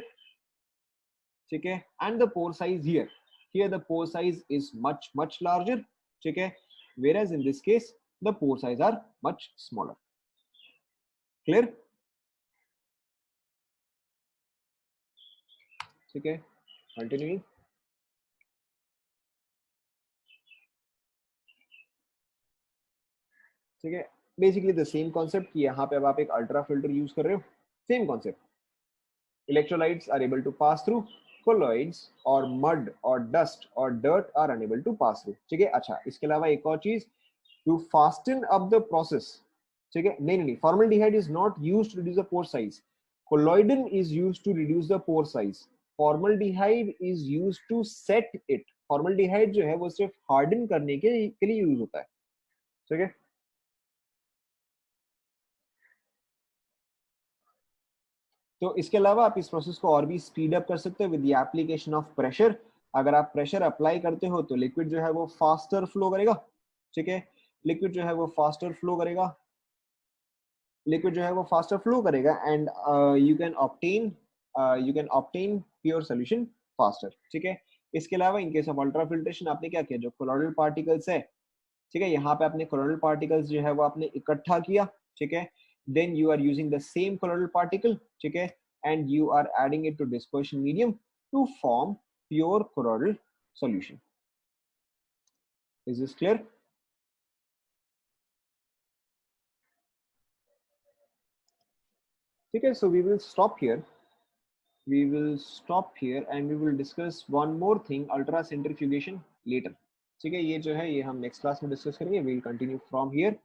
ठीक है, and the pore size here, here the pore size is much larger, ठीक है, whereas in this case the pore size are much smaller. Clear? ठीक है, continuing. ठीक है, बेसिकली द सेम कॉन्सेप्ट कि यहाँ पे अब आप एक अल्ट्रा फिल्टर यूज कर रहे हो, same concept. Electrolytes are able to pass through, colloids or mud or dust or dirt are unable to pass through, ठीक है। अच्छा, इसके अलावा एक और चीज, to fasten up the process, ठीक है। नहीं, formaldehyde is not used to reduce the pore size. Colloidin is used to reduce the pore size. Formaldehyde is used to set it. Formaldehyde जो है वो सिर्फ harden करने के लिए यूज होता है, ठीक है। तो इसके अलावा आप इस प्रोसेस को और भी स्पीड अप कर सकते हो with the application of pressure. अगर आप प्रेशर अप्लाई करते हो तो लिक्विड जो है वो फास्टर फ्लो करेगा, ठीक है। लिक्विड जो है वो फास्टर फ्लो करेगा, and you can obtain pure solution faster, ठीक है। इसके अलावा इन केस ऑफ अल्ट्रा फिल्ट्रेशन आपने क्या किया, जो कोलॉइडल पार्टिकल्स है, ठीक है, यहाँ पे आपने कोलॉइडल पार्टिकल्स जो है वो आपने इकट्ठा किया, ठीक है। Then you are using the same colloidal particle, ठीक है, and you are adding it to dispersion medium to form pure colloidal solution. Is this clear? ठीक है, so we will stop here and we will discuss one more thing, ultracentrifugation later, ठीक है। ये जो है ये हम नेक्स्ट क्लास में डिस्कस करेंगे। We will continue from here.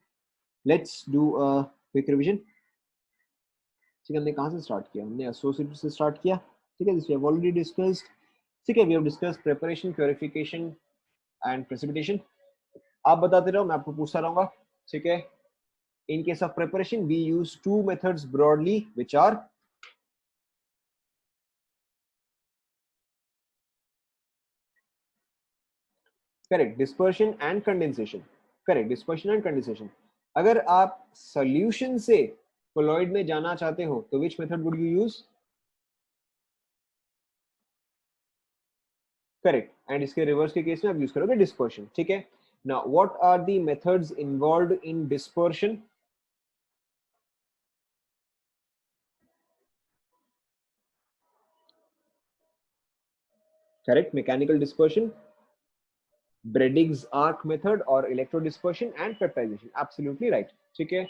Let's do a quick revision. ठीक है, हमने कहाँ से स्टार्ट किया? हमने एसोसिएटेड से स्टार्ट किया। ठीक है, this we have already discussed. ठीक है, we have discussed preparation, purification and precipitation. आप बताते रहो, मैं आपको पूछता रहूंगा। ठीक है, in case of preparation we use two methods broadly, which are correct, dispersion and condensation. Correct, dispersion and condensation. अगर आप solution से colloid में जाना चाहते हो तो which method would you use? Correct, and इसके reverse के case में आप use करोगे dispersion. ठीक है, now what are the methods involved in dispersion? Correct, mechanical dispersion, Bradig's arc method or electrodispersion and peptidization. Absolutely right. ठीक है,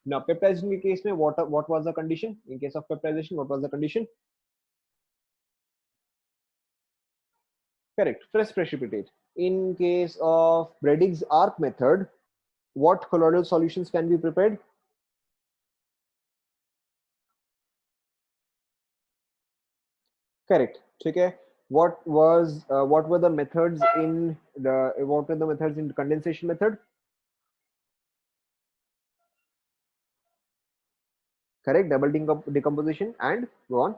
now peptidization के case में what was the condition? In case of peptidization, what was the condition? Correct, fresh precipitate. In case of Bradig's arc method, what colloidal solutions can be prepared? Correct. ठीक है, what were the methods in condensation method? Correct, double decomposition and go on,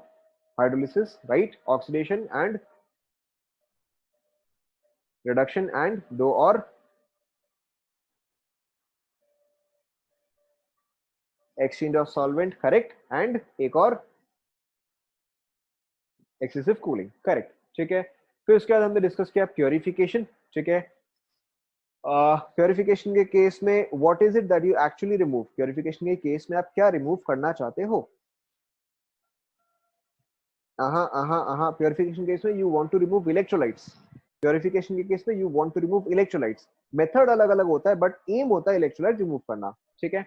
hydrolysis, right, oxidation and reduction and दो और exchange of solvent, correct, and एक और excessive cooling, correct. ठीक है, फिर उसके बाद हमने डिस्कस किया प्योरिफिकेशन. ठीक है, प्योरिफिकेशन के केस में what is it that you actually remove? Purification के केस में आप क्या रिमूव करना चाहते हो? प्योरिफिकेशन केस में you want to remove electrolytes. Purification के केस में you want to remove electrolytes. Method अलग अलग होता है बट एम होता है इलेक्ट्रोलाइट रिमूव करना. ठीक है,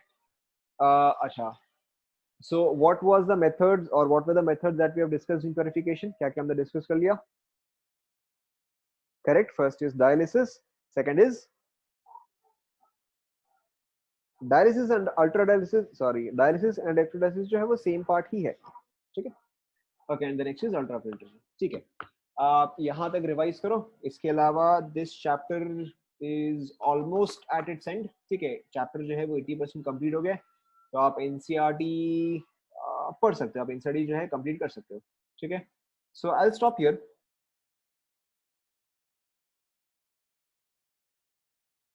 अच्छा, so what was the methods और what were the methods that we have discussed in purification? क्या क्या हमने डिस्कस कर लिया? Correct, first is dialysis, second is dialysis and ultra dialysis, sorry, dialysis and electrodialysis जो है वो सेम पार्ट ही है. ठीक है, okay, and the next is ultra filtration. ठीक है, आप यहां तक रिवाइज करो. इसके अलावा this chapter is almost at its and. ठीक है, चैप्टर जो है वो 80% कंप्लीट हो गया. तो आप एनसीईआरटी पढ़ सकते हो, आप एनसीईआरटी जो है कंप्लीट कर सकते हो. ठीक है, सो आई विल स्टॉप हियर.